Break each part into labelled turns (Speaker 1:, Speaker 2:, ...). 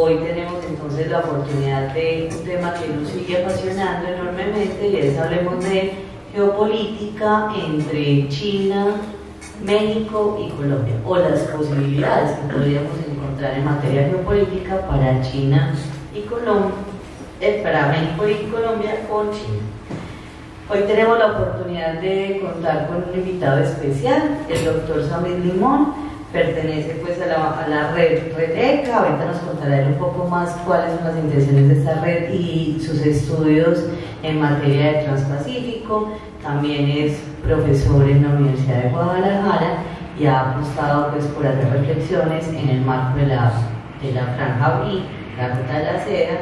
Speaker 1: Hoy tenemos entonces la oportunidad de un tema que nos sigue apasionando enormemente y es hablemos de geopolítica entre China, México y Colombia, o las posibilidades que podríamos encontrar en materia geopolítica para China y Colombia, para México y Colombia con China. Hoy tenemos la oportunidad de contar con un invitado especial, el doctor Samir Limón. Pertenece pues a la red ECA. Ahorita nos contará él un poco más cuáles son las intenciones de esta red y sus estudios en materia de Transpacífico. También es profesor en la Universidad de Guadalajara y ha apostado pues por hacer reflexiones en el marco de la Franja BRI, la Ruta de la Seda.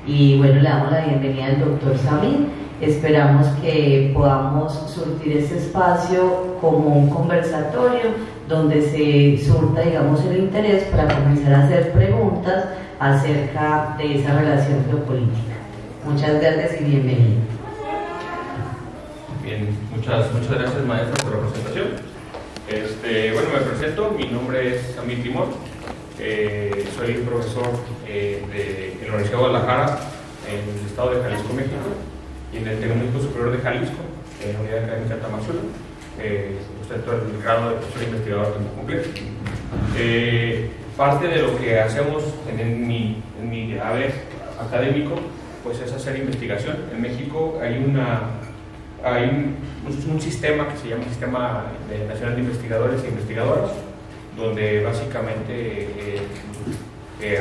Speaker 1: Y bueno, le damos la bienvenida al doctor Samir. Esperamos que podamos surtir este espacio como un conversatorio donde se surta, digamos, el interés para comenzar a hacer preguntas acerca de esa relación geopolítica. Muchas gracias y bienvenido.
Speaker 2: Bien, muchas gracias, maestra, por la presentación. Bueno, me presento, mi nombre es Samir Limón, soy profesor en la Universidad de Guadalajara, en el estado de Jalisco, México, y en el Tecnológico Superior de Jalisco, en la Unidad Académica Tamazula. Ostento el grado de profesor investigador a tiempo completo. Parte de lo que hacemos en mi haber académico pues es hacer investigación. En México hay un sistema que se llama Sistema Nacional de Investigadores e Investigadoras, donde básicamente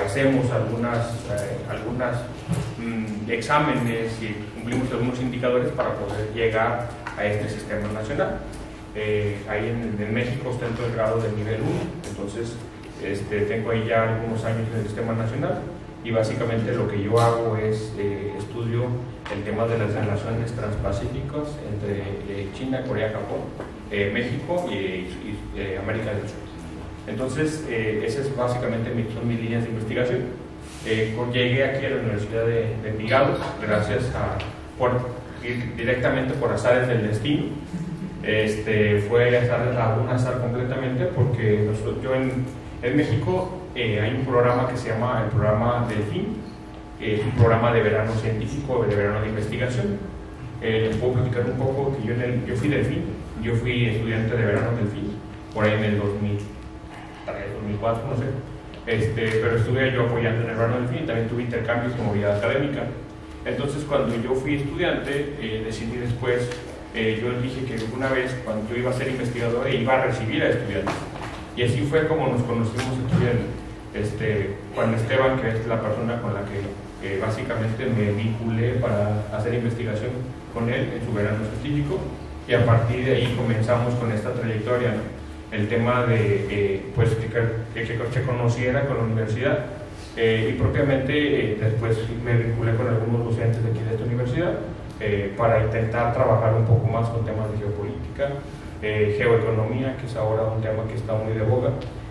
Speaker 2: hacemos algunos exámenes y cumplimos algunos indicadores para poder llegar a este sistema nacional. Ahí en México ostento el grado de nivel 1, entonces tengo ahí ya algunos años en el sistema nacional y básicamente lo que yo hago es estudio el tema de las relaciones transpacíficas entre China, Corea, Japón, México y América del Sur. Entonces, esas es básicamente son mis líneas de investigación. Llegué aquí a la Universidad de Envigado gracias directamente por azares del destino. Fue un azar completamente porque yo en México hay un programa que se llama el programa Delfín, es un programa de verano científico, de verano de investigación. Les puedo platicar un poco que yo fui Delfín, yo fui estudiante de verano Delfín, por ahí en el 2003, 2004, no sé, pero estuve yo apoyando en el verano Delfín, también tuve intercambios de movilidad académica. Entonces cuando yo fui estudiante, decidí después, yo dije que una vez cuando yo iba a ser investigador iba a recibir a estudiantes, y así fue como nos conocimos aquí Juan Esteban, que es la persona con la que básicamente me vinculé para hacer investigación con él en su verano científico, y a partir de ahí comenzamos con esta trayectoria, ¿no? El tema de pues que conociera con la universidad, y propiamente después me vinculé con algunos docentes de aquí de esta universidad para intentar trabajar un poco más con temas de geopolítica, geoeconomía, que es ahora un tema que está muy de boga,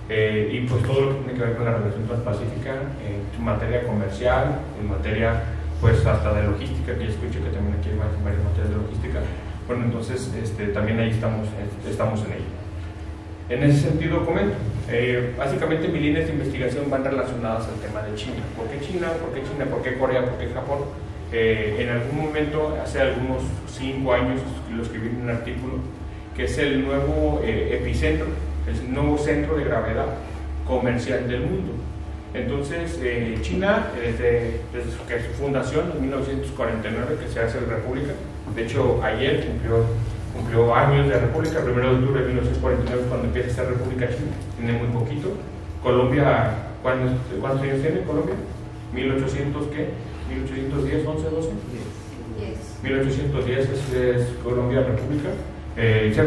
Speaker 2: y pues todo lo que tiene que ver con la relación transpacífica en materia comercial, en materia pues hasta de logística, que yo escucho que también aquí hay varias materias de logística. Bueno, entonces también ahí estamos en ello. En ese sentido comento, básicamente mis líneas de investigación van relacionadas al tema de China. ¿Por qué China? ¿Por qué China? ¿Por qué Corea? ¿Por qué Japón? En algún momento, hace algunos 5 años, lo escribí en un artículo, que es el nuevo epicentro, el nuevo centro de gravedad comercial del mundo. Entonces, China, desde su fundación en 1949, que se hace república, de hecho ayer cumplió años de república, el 1 de octubre de 1949 es cuando empieza a ser república China, tiene muy poquito. Colombia, ¿cuántos años tiene Colombia? 1800, ¿qué? 1810, 11, 12. 1810 es Colombia república.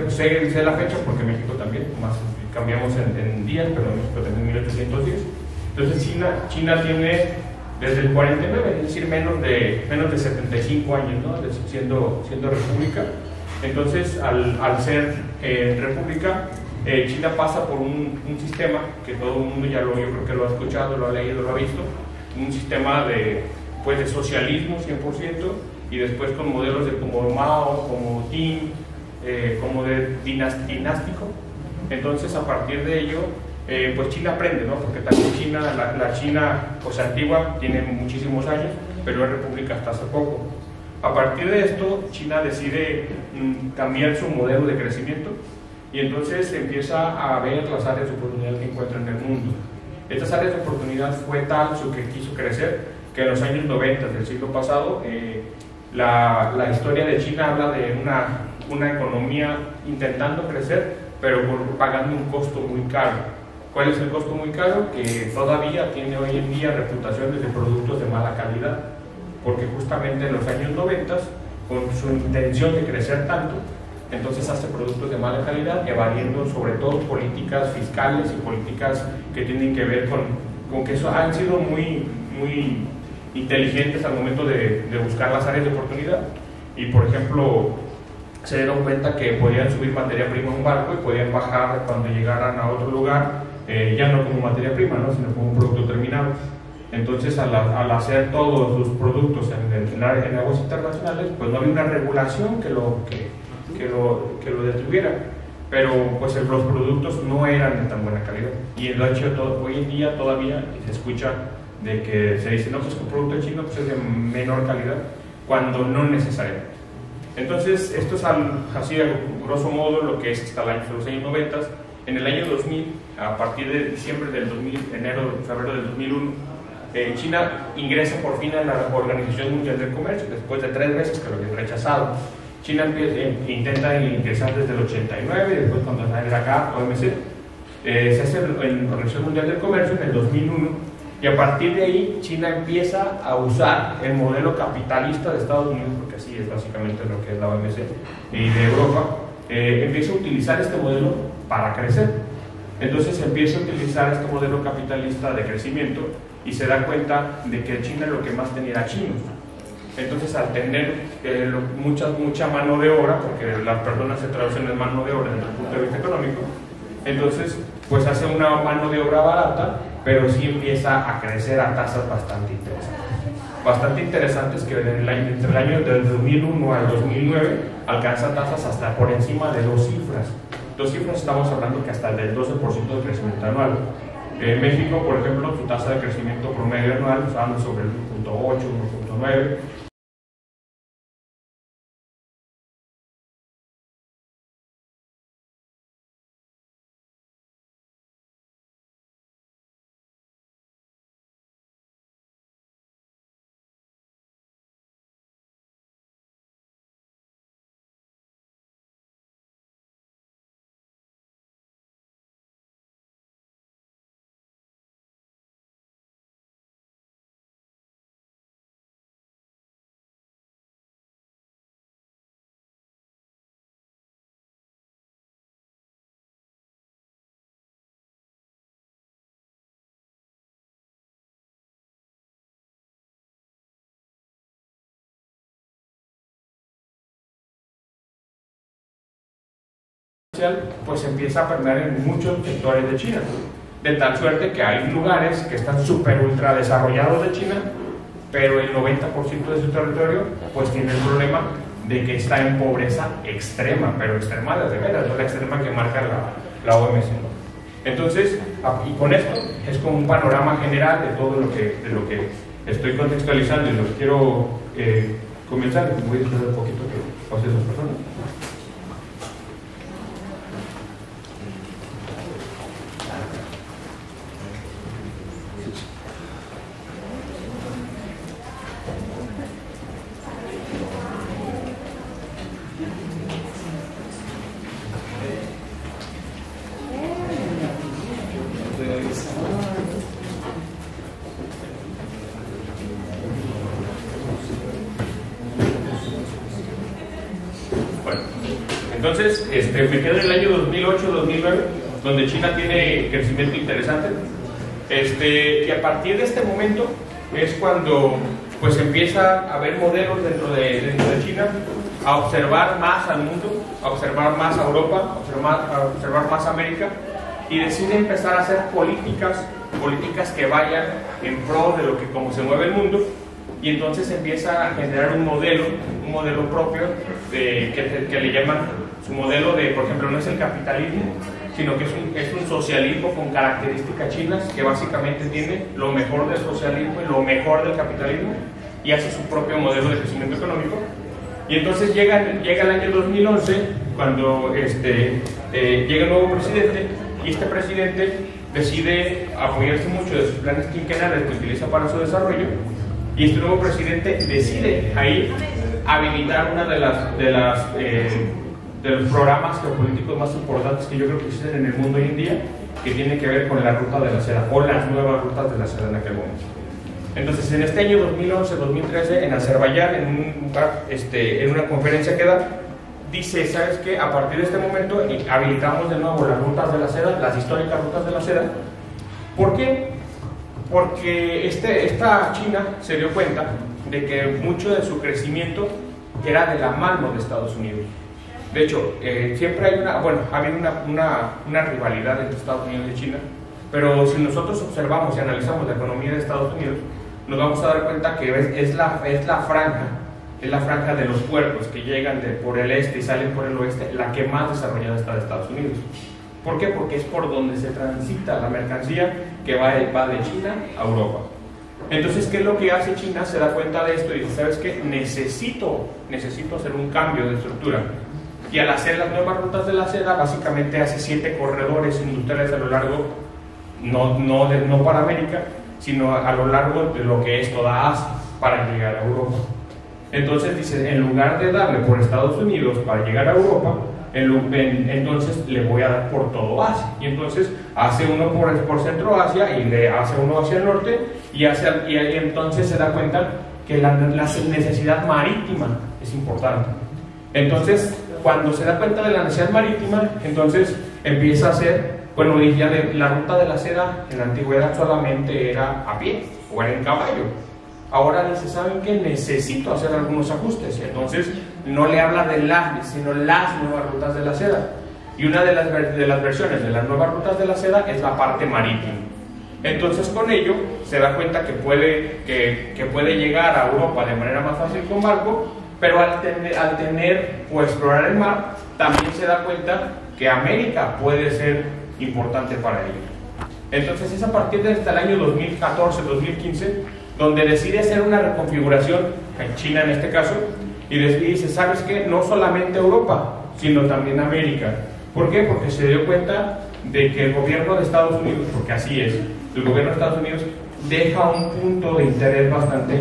Speaker 2: Sé la fecha porque México también, más cambiamos en días, pero México también 1810. Entonces China tiene desde el 49, es decir, menos de 75 años, ¿no? siendo república. Entonces, al ser república, China pasa por un sistema que todo el mundo yo creo que lo ha escuchado, lo ha leído, lo ha visto, un sistema de socialismo 100%, y después con modelos como Mao, como Ding, como de dinástico. Entonces, a partir de ello, pues China aprende, ¿no? Porque también China, la China pues antigua tiene muchísimos años, pero es república hasta hace poco. A partir de esto, China decide cambiar su modelo de crecimiento y entonces empieza a ver las áreas de oportunidad que encuentra en el mundo. Estas áreas de oportunidad fue tal su que quiso crecer que en los años 90 del siglo pasado la historia de China habla de una economía intentando crecer, pero pagando un costo muy caro. ¿Cuál es el costo muy caro? Que todavía tiene hoy en día reputaciones de productos de mala calidad, porque justamente en los años 90, con su intención de crecer tanto, entonces hace productos de mala calidad, evadiendo sobre todo políticas fiscales y políticas que tienen que ver con que eso han sido muy inteligentes al momento de buscar las áreas de oportunidad. Y por ejemplo, se dieron cuenta que podían subir materia prima a un barco y podían bajar cuando llegaran a otro lugar, ya no como materia prima, ¿no? Sino como un producto terminado. Entonces, al hacer todos sus productos en aguas internacionales, pues no había una regulación que lo detuviera, pero pues los productos no eran de tan buena calidad. Y de hecho, hoy en día todavía se escucha de que se dice, no, pues que un producto chino pues es de menor calidad, cuando no necesariamente. Entonces, esto es así, a grosso modo, lo que es hasta los años 90. En el año 2000, a partir de diciembre del 2000, febrero del 2001, China ingresa por fin a la Organización Mundial del Comercio, después de 3 veces que lo habían rechazado. China intenta ingresar desde el 89, y después cuando sale la GATT, OMC, se hace en la Organización Mundial del Comercio en el 2001, y a partir de ahí China empieza a usar el modelo capitalista de Estados Unidos, porque así es básicamente lo que es la OMC, y de Europa, empieza a utilizar este modelo para crecer. Entonces empieza a utilizar este modelo capitalista de crecimiento y se da cuenta de que China lo que más tenía era chinos. Entonces, al tener mucha mano de obra, porque las personas se traducen en mano de obra desde el punto de vista económico, entonces pues hace una mano de obra barata, pero sí empieza a crecer a tasas bastante interesantes, que entre el año del 2001 al 2009 alcanza tasas hasta por encima de 2 cifras. 2 cifras estamos hablando que hasta del 12% de crecimiento anual. En México, por ejemplo, su tasa de crecimiento promedio anual anda sobre el 1.8, 1.9. Pues empieza a permear en muchos sectores de China, de tal suerte que hay lugares que están súper ultra desarrollados de China, pero el 90% de su territorio pues tiene el problema de que está en pobreza extrema, pero extrema de veras, no la extrema que marca la OMC. Entonces, y con esto es como un panorama general de todo lo que estoy contextualizando y lo que quiero comenzar. Voy a esperar un poquito que pase esas personas. Entonces, me quedo en el año 2008-2009, donde China tiene crecimiento interesante, y a partir de este momento es cuando pues empieza a haber modelos dentro de China a observar más al mundo, a observar más a Europa, a observar más a América, y decide empezar a hacer políticas que vayan en pro de lo que como se mueve el mundo. Y entonces empieza a generar un modelo propio que le llaman su modelo de, por ejemplo, no es el capitalismo, sino que es un socialismo con características chinas que básicamente tiene lo mejor del socialismo y lo mejor del capitalismo y hace su propio modelo de crecimiento económico. Y entonces llega el año 2011 cuando llega el nuevo presidente, y este presidente decide apoyarse mucho de sus planes quinquenales que utiliza para su desarrollo, y este nuevo presidente decide ahí habilitar una de los programas geopolíticos más importantes que yo creo que existen en el mundo hoy en día, que tiene que ver con la ruta de la seda o las nuevas rutas de la seda en aquel momento. Entonces, en este año 2011-2013, en Azerbaiyán, en una conferencia que da, dice, ¿sabes qué? A partir de este momento habilitamos de nuevo las rutas de la seda, las históricas rutas de la seda. ¿Por qué? Porque esta China se dio cuenta de que mucho de su crecimiento era de la mano de Estados Unidos. De hecho, siempre ha habido una rivalidad entre Estados Unidos y China, pero si nosotros observamos y analizamos la economía de Estados Unidos, nos vamos a dar cuenta que es la franja de los puertos que llegan por el este y salen por el oeste, la que más desarrollada está de Estados Unidos. ¿Por qué? Porque es por donde se transita la mercancía que va de China a Europa. Entonces, ¿qué es lo que hace China? Se da cuenta de esto y dice, ¿sabes qué? Necesito hacer un cambio de estructura. Y al hacer las nuevas rutas de la seda, básicamente hace 7 corredores industriales a lo largo, no para América, sino a lo largo de lo que es toda Asia, para llegar a Europa. Entonces dice, en lugar de darle por Estados Unidos para llegar a Europa, entonces le voy a dar por todo Asia. Y entonces hace uno por Centro Asia y le hace uno hacia el norte, y ahí entonces se da cuenta que la necesidad marítima es importante. Entonces, cuando se da cuenta de la necesidad marítima, entonces empieza a hacer, la ruta de la seda en la antigüedad solamente era a pie o era en caballo. Ahora dice, ¿saben qué? Necesito hacer algunos ajustes. Entonces no le habla sino las nuevas rutas de la seda. Y una de las versiones de las nuevas rutas de la seda es la parte marítima. Entonces con ello se da cuenta que puede llegar a Europa de manera más fácil con barco, pero al explorar el mar, también se da cuenta que América puede ser importante para ellos. Entonces es a partir de hasta el año 2014-2015 donde decide hacer una reconfiguración, en China en este caso, y dice, ¿sabes qué? No solamente Europa, sino también América. ¿Por qué? Porque se dio cuenta de que el gobierno de Estados Unidos, porque así es, el gobierno de Estados Unidos deja un punto de interés bastante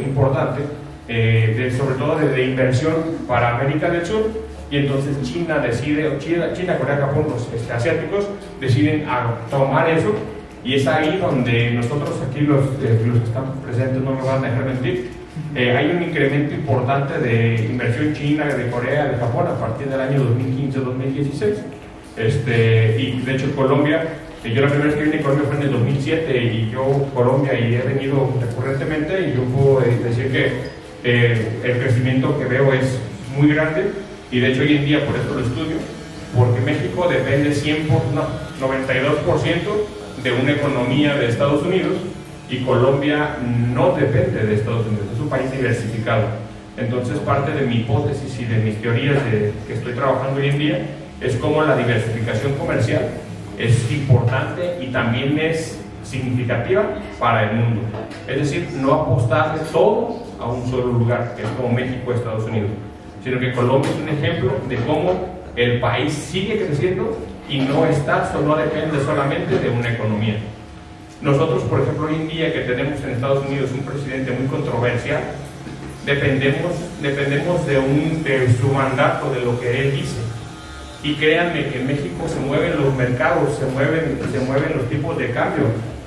Speaker 2: importante, sobre todo de inversión para América del Sur, y entonces China, Corea, Japón, los asiáticos deciden tomar eso, y es ahí donde nosotros aquí los que estamos presentes no me van a dejar mentir, hay un incremento importante de inversión china, de Corea, de Japón a partir del año 2015-2016, y de hecho Colombia, yo la primera vez que vine a Colombia fue en el 2007, y yo Colombia y he venido recurrentemente, y yo puedo decir que el crecimiento que veo es muy grande, y de hecho hoy en día por eso lo estudio, porque México depende 92% de una economía de Estados Unidos, y Colombia no depende de Estados Unidos, es un país diversificado. Entonces parte de mi hipótesis y de mis teorías que estoy trabajando hoy en día es cómo la diversificación comercial es importante y también es significativa para el mundo. Es decir, no apostarle todo a un solo lugar, que es como México, Estados Unidos, sino que Colombia es un ejemplo de cómo el país sigue creciendo y no depende solamente de una economía. Nosotros, por ejemplo, hoy en día que tenemos en Estados Unidos un presidente muy controversial, dependemos de su mandato, de lo que él dice. Y créanme que en México se mueven los mercados, se mueven los tipos de cambio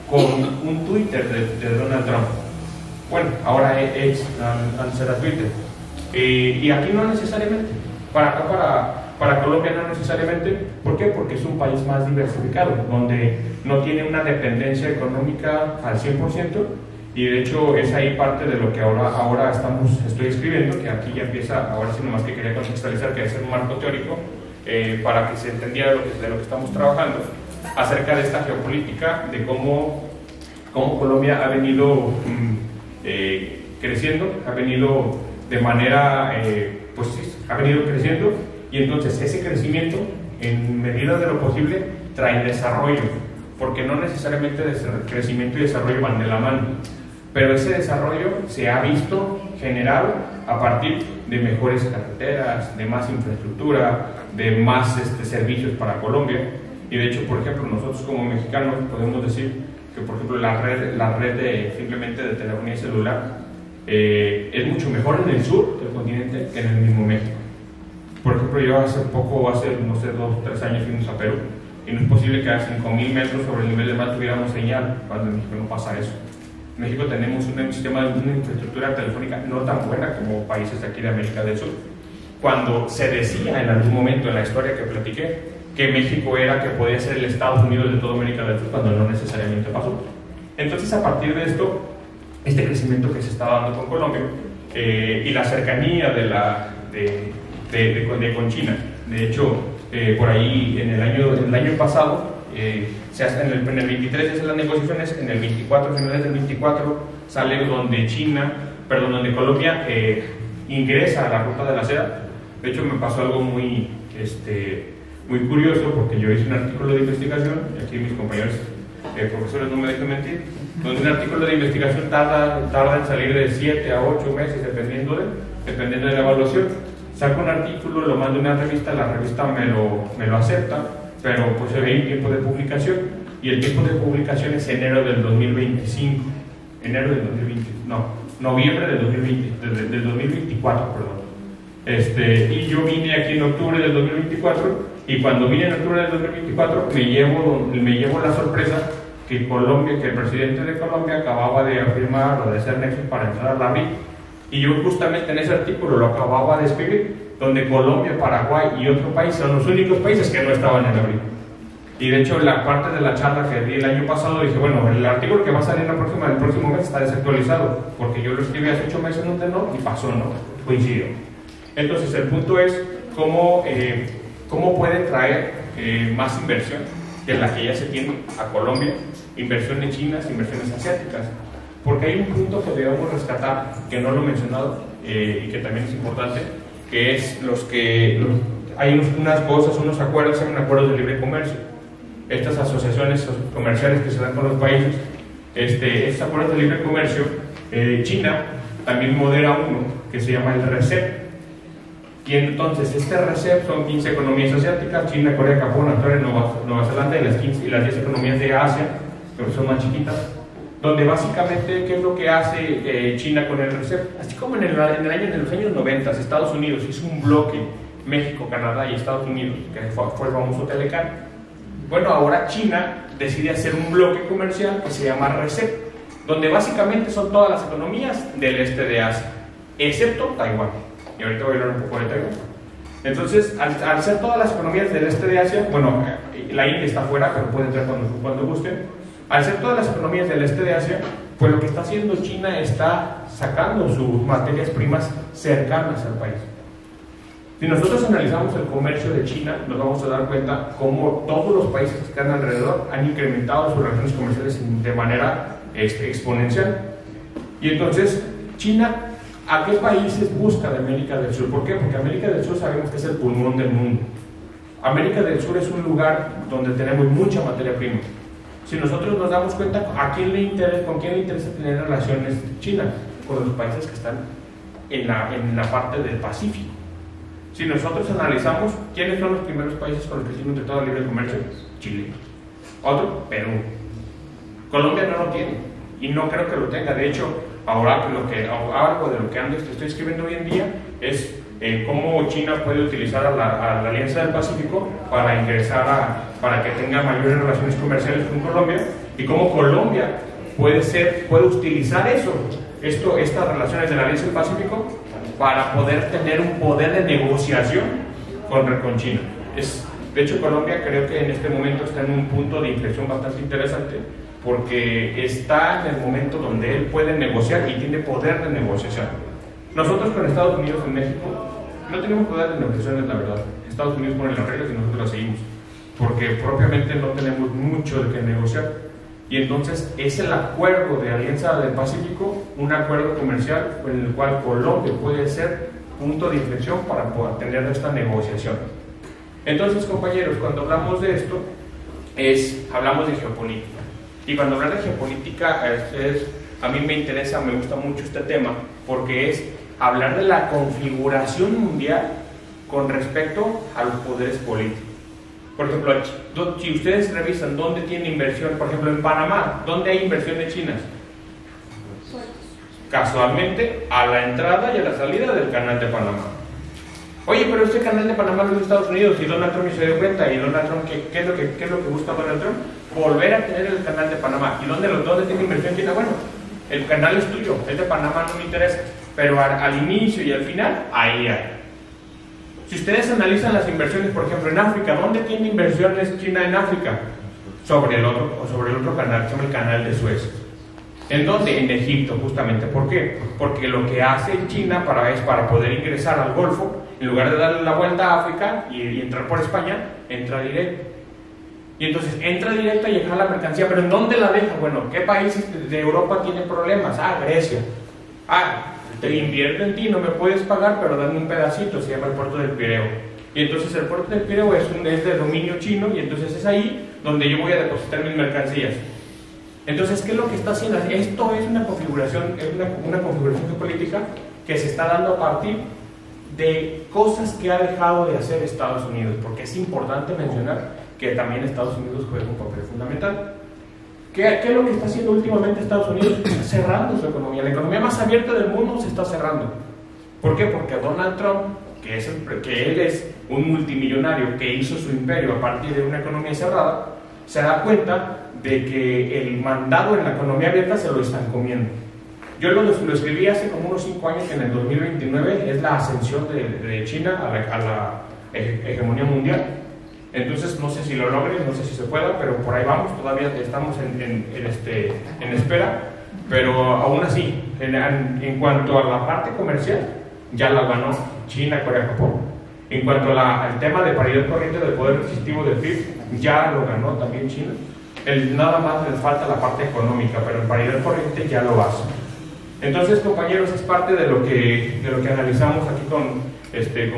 Speaker 2: con un Twitter de Donald Trump. Bueno, ahora antes era Twitter. Y aquí no necesariamente. Para Colombia no necesariamente. ¿Por qué? Porque es un país más diversificado, donde no tiene una dependencia económica al 100%, y de hecho es ahí parte de lo que ahora estoy escribiendo, que aquí ya empieza, ahora sí nomás que quería contextualizar, que es un marco teórico, para que se entendiera de lo que estamos trabajando, acerca de esta geopolítica, de cómo Colombia ha venido creciendo, ha venido de manera, ha venido creciendo, y entonces ese crecimiento en medida de lo posible, traen desarrollo, porque no necesariamente crecimiento y desarrollo van de la mano, pero ese desarrollo se ha visto generado a partir de mejores carreteras, de más infraestructura, de más servicios para Colombia. Y de hecho, por ejemplo, nosotros como mexicanos podemos decir que, por ejemplo, la red simplemente de telefonía celular es mucho mejor en el sur del continente que en el mismo México. Por ejemplo, yo hace no sé, 2 o 3 años fuimos a Perú, y no es posible que a 5.000 metros sobre el nivel del mar tuviéramos señal, cuando en México no pasa eso. En México tenemos un sistema de una infraestructura telefónica no tan buena como países de aquí de América del Sur. Cuando se decía en algún momento en la historia que platiqué que México era que podía ser el Estados Unidos de toda América del Sur, cuando no necesariamente pasó. Entonces, a partir de esto, este crecimiento que se está dando con Colombia y la cercanía con China. De hecho, por ahí en el año pasado, en el 23 se hacen las negociaciones, en el 24, finales del 24, sale donde Colombia ingresa a la ruta de la seda. De hecho, me pasó algo muy curioso, porque yo hice un artículo de investigación, y aquí mis compañeros profesores no me dejan mentir, donde un artículo de investigación tarda en salir de 7 a 8 meses, dependiendo de la evaluación. Saco un artículo, lo mando a una revista, la revista me lo acepta, pero pues se ve el tiempo de publicación, y el tiempo de publicación es enero del 2025, noviembre del 2024, perdón. Y yo vine aquí en octubre del 2024, y cuando vine en octubre del 2024 me llevo la sorpresa que el presidente de Colombia acababa de afirmar o de hacer nexos para entrar a la BRIC. Y yo justamente en ese artículo lo acababa de escribir, donde Colombia, Paraguay y otro país son los únicos países que no estaban en la BRIC. Y de hecho, la parte de la charla que di el año pasado, dije, bueno, el artículo que va a salir el próximo mes está desactualizado, porque yo lo escribí hace 8 meses, y pasó, coincidió. Entonces, el punto es cómo puede traer más inversión que la que ya se tiene a Colombia, inversiones chinas, inversiones asiáticas. Porque hay un punto que debemos rescatar, que no lo he mencionado y que también es importante, que es hay unos acuerdos, se llaman acuerdos de libre comercio. Estas asociaciones comerciales que se dan con los países, estos acuerdos de libre comercio, China también modera uno que se llama el RCEP. Y entonces este RCEP son 15 economías asiáticas: China, Corea, Japón, Australia, Nueva Zelanda y las 10 economías de Asia, que son más chiquitas, donde básicamente, ¿qué es lo que hace China con el RCEP? Así como en los años 90 Estados Unidos hizo un bloque, México, Canadá y Estados Unidos, que fue el famoso Telecan. Bueno, ahora China decide hacer un bloque comercial que se llama RCEP, donde básicamente son todas las economías del este de Asia, excepto Taiwán. Y ahorita voy a hablar un poco de Taiwán. Entonces, al ser todas las economías del este de Asia, bueno, la India está fuera, pero puede entrar cuando gusten. Al ser todas las economías del este de Asia, pues lo que está haciendo China está sacando sus materias primas cercanas al país. Si nosotros analizamos el comercio de China, nos vamos a dar cuenta cómo todos los países que están alrededor han incrementado sus relaciones comerciales de manera exponencial. Y entonces, China, ¿a qué países busca de América del Sur? ¿Por qué? Porque América del Sur sabemos que es el pulmón del mundo. América del Sur es un lugar donde tenemos mucha materia prima. Si nosotros nos damos cuenta, ¿con quién le interesa tener relaciones China? Con los países que están en la parte del Pacífico. Si nosotros analizamos quiénes son los primeros países con los que tiene un tratado de libre comercio, Chile. Otro, Perú. Colombia no lo tiene y no creo que lo tenga. De hecho, ahora algo de lo que estoy escribiendo hoy en día es cómo China puede utilizar a la Alianza del Pacífico para ingresar para que tenga mayores relaciones comerciales con Colombia, y cómo Colombia puede utilizar estas relaciones de la Alianza del Pacífico para poder tener un poder de negociación con China. De hecho, Colombia creo que en este momento está en un punto de inflexión bastante interesante, porque está en el momento donde él puede negociar y tiene poder de negociación. Nosotros con Estados Unidos en México no tenemos poder de negociación, la verdad. Estados Unidos pone las reglas y nosotros las seguimos, porque propiamente no tenemos mucho de qué negociar. Y entonces es el acuerdo de Alianza del Pacífico, un acuerdo comercial en el cual Colombia puede ser punto de inflexión para poder tener esta negociación. Entonces, compañeros, cuando hablamos de esto, hablamos de geopolítica. Y cuando hablar de geopolítica, a mí me interesa, me gusta mucho este tema, porque es hablar de la configuración mundial con respecto a los poderes políticos. Por ejemplo, si ustedes revisan dónde tiene inversión, por ejemplo en Panamá, ¿dónde hay inversiones chinas? Casualmente, a la entrada y a la salida del canal de Panamá. Oye, pero este canal de Panamá es de Estados Unidos y Donald Trump se dio cuenta. ¿Y Donald Trump qué es lo que busca Donald Trump? Volver a tener el canal de Panamá. ¿Y dónde tiene inversión china? Bueno, el canal es tuyo, el de Panamá no me interesa, pero al inicio y al final, ahí hay. Si ustedes analizan las inversiones, por ejemplo, en África, ¿dónde tiene inversiones China en África? Sobre el otro canal, que se llama el canal de Suez. ¿En dónde? En Egipto, justamente. ¿Por qué? Porque lo que hace China es para poder ingresar al Golfo, en lugar de darle la vuelta a África y entrar por España, entra directo. Y entonces entra directo y deja la mercancía, pero ¿en dónde la deja? Bueno, ¿qué países de Europa tienen problemas? Grecia. Te invierto en ti, no me puedes pagar, pero dame un pedacito, se llama el puerto del Pireo. Y entonces el puerto del Pireo es de dominio chino, y entonces es ahí donde yo voy a depositar mis mercancías. Entonces, ¿qué es lo que está haciendo? Esto es una configuración geopolítica que se está dando a partir de cosas que ha dejado de hacer Estados Unidos, porque es importante mencionar que también Estados Unidos juega un papel fundamental. ¿Qué es lo que está haciendo últimamente Estados Unidos? Está cerrando su economía. La economía más abierta del mundo se está cerrando. ¿Por qué? Porque Donald Trump, que él es un multimillonario que hizo su imperio a partir de una economía cerrada, se da cuenta de que el mandado en la economía abierta se lo están comiendo. Yo lo escribí hace como unos 5 años, que en el 2029 es la ascensión de China a la hegemonía mundial. Entonces no sé si lo logren, no sé si se pueda, pero por ahí vamos, todavía estamos en espera, pero aún así, en cuanto a la parte comercial, ya la ganó China, Corea, Japón. En cuanto al tema de paridad corriente del poder adquisitivo del PIB, ya lo ganó también China. Nada más les falta la parte económica, pero en paridad corriente ya lo hace. Entonces, compañeros, es parte de lo que analizamos aquí con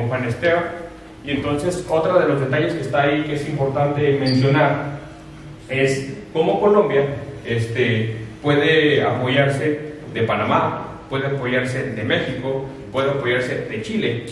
Speaker 2: Juan Esteban. Y entonces, otro de los detalles que está ahí que es importante mencionar es cómo Colombia puede apoyarse de Panamá, puede apoyarse de México, puede apoyarse de Chile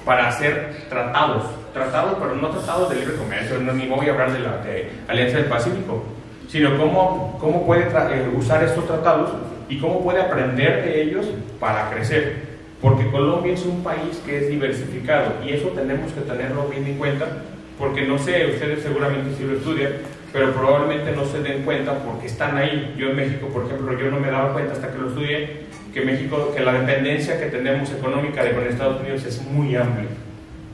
Speaker 2: para hacer tratados, pero no tratados de libre comercio, ni voy a hablar de la Alianza del Pacífico, sino cómo puede usar estos tratados y cómo puede aprender de ellos para crecer. Porque Colombia es un país que es diversificado y eso tenemos que tenerlo bien en cuenta, porque no sé, ustedes seguramente sí lo estudian, pero probablemente no se den cuenta porque están ahí. Yo en México, por ejemplo, yo no me daba cuenta hasta que lo estudié, que la dependencia que tenemos económica con Estados Unidos es muy amplia.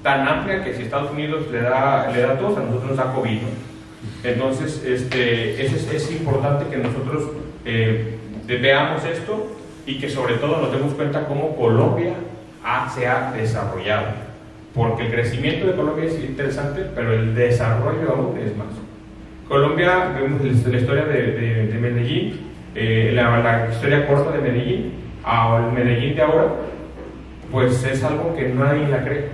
Speaker 2: Tan amplia que si Estados Unidos le da tos, a nosotros nos da COVID, ¿no? Entonces, es importante que nosotros veamos esto y que sobre todo nos demos cuenta cómo Colombia se ha desarrollado, porque el crecimiento de Colombia es interesante, pero el desarrollo aún es más. Colombia, vemos la historia de Medellín, la historia corta de Medellín, al Medellín de ahora, pues es algo que nadie la cree.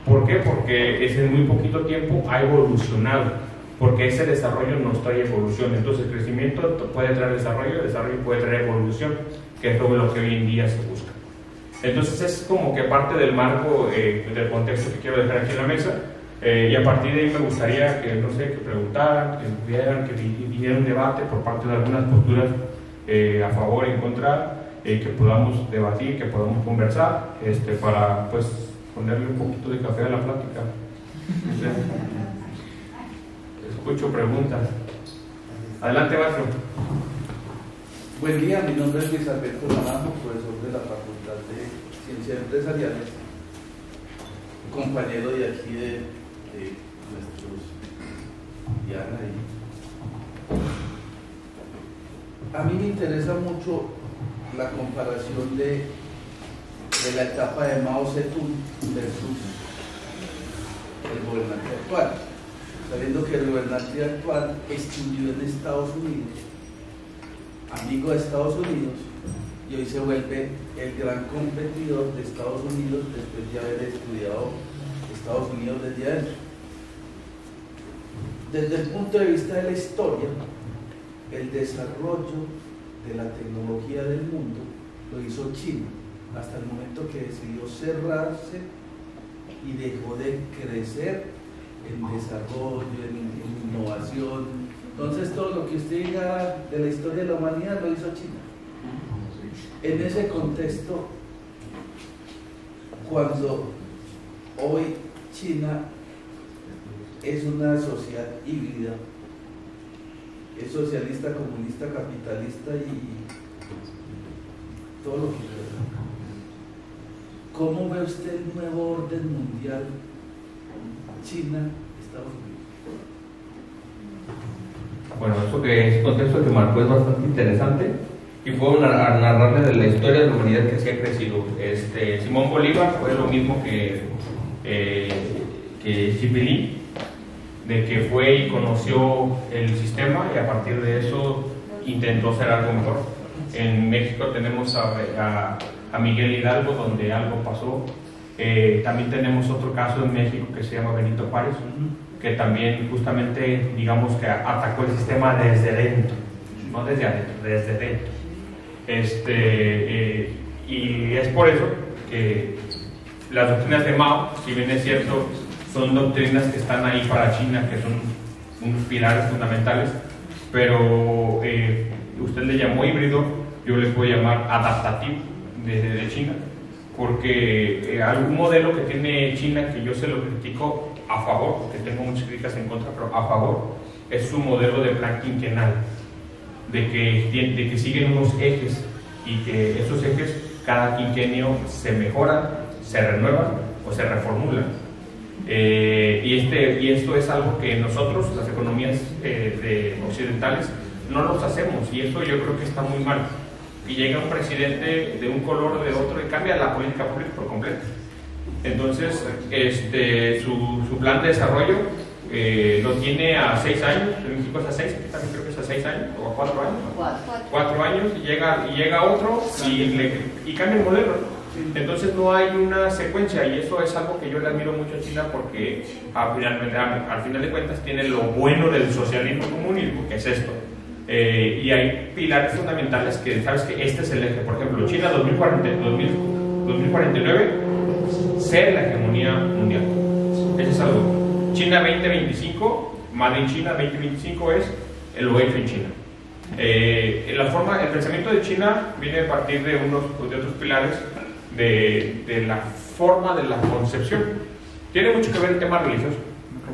Speaker 2: ¿Por qué? Porque en muy poquito tiempo ha evolucionado, porque ese desarrollo nos trae evolución. Entonces el crecimiento puede traer desarrollo, el desarrollo puede traer evolución, que es lo que hoy en día se busca. Entonces es como que parte del marco, del contexto que quiero dejar aquí en la mesa, y a partir de ahí me gustaría que preguntaran, que vieran, que viniera un debate por parte de algunas posturas a favor y en contra, que podamos debatir, que podamos conversar, para pues ponerle un poquito de café a la plática. Escucho preguntas. Adelante, maestro.
Speaker 3: Buen día, mi nombre es Luis Alberto Naranjo, profesor de la Facultad de Ciencias Empresariales, compañero de aquí de nuestros Diana. A mí me interesa mucho la comparación de la etapa de Mao Zedong versus el gobernante actual, sabiendo que el gobernante actual estudió en Estados Unidos, amigo de Estados Unidos, y hoy se vuelve el gran competidor de Estados Unidos después de haber estudiado Estados Unidos desde adentro. desde el punto de vista de la historia, el desarrollo de la tecnología del mundo lo hizo China, hasta el momento que decidió cerrarse y dejó de crecer en desarrollo, en innovación. Entonces todo lo que usted diga de la historia de la humanidad lo hizo China. En ese contexto, cuando hoy China es una sociedad híbrida, es socialista, comunista, capitalista y todo lo que quiera. ¿Cómo ve usted el nuevo orden mundial China, Estados Unidos?
Speaker 4: Bueno, ese contexto que marcó es bastante interesante y puedo narrarle de la historia de la humanidad que se ha crecido. Simón Bolívar fue lo mismo que Chipilín, de que fue y conoció el sistema y a partir de eso intentó hacer algo mejor. En México tenemos a Miguel Hidalgo, donde algo pasó. También tenemos otro caso en México que se llama Benito Juárez, que también justamente, digamos que atacó el sistema desde dentro, no desde adentro, desde dentro. Y es por eso que las doctrinas de Mao, si bien es cierto, son doctrinas que están ahí para China, que son unos pilares fundamentales, pero usted le llamó híbrido, yo les puedo llamar adaptativo de China, porque algún modelo que tiene China, que yo se lo critico a favor, porque tengo muchas críticas en contra, pero a favor, es su modelo de plan quinquenal, de que siguen unos ejes y que esos ejes cada quinquenio se mejoran, se renuevan o se reformulan. Y esto es algo que nosotros, las economías occidentales, no los hacemos, y eso yo creo que está muy mal. Y llega un presidente de un color o de otro y cambia la política pública por completo. Entonces, su plan de desarrollo lo tiene a 6 años, en México es a 6, también creo que es a 6 años, o a 4 años. 4 años, y llega otro y cambia el modelo. Entonces no hay una secuencia, y eso es algo que yo le admiro mucho a China, porque al final de cuentas tiene lo bueno del socialismo comunismo, que es esto. Y hay pilares fundamentales que, sabes que este es el eje. Por ejemplo, China 2049, ser la hegemonía mundial. Eso es algo. China 2025, Made in China 2025 es lo hecho en China. El pensamiento de China viene a partir de otros pilares de la forma de la concepción. Tiene mucho que ver el tema religioso.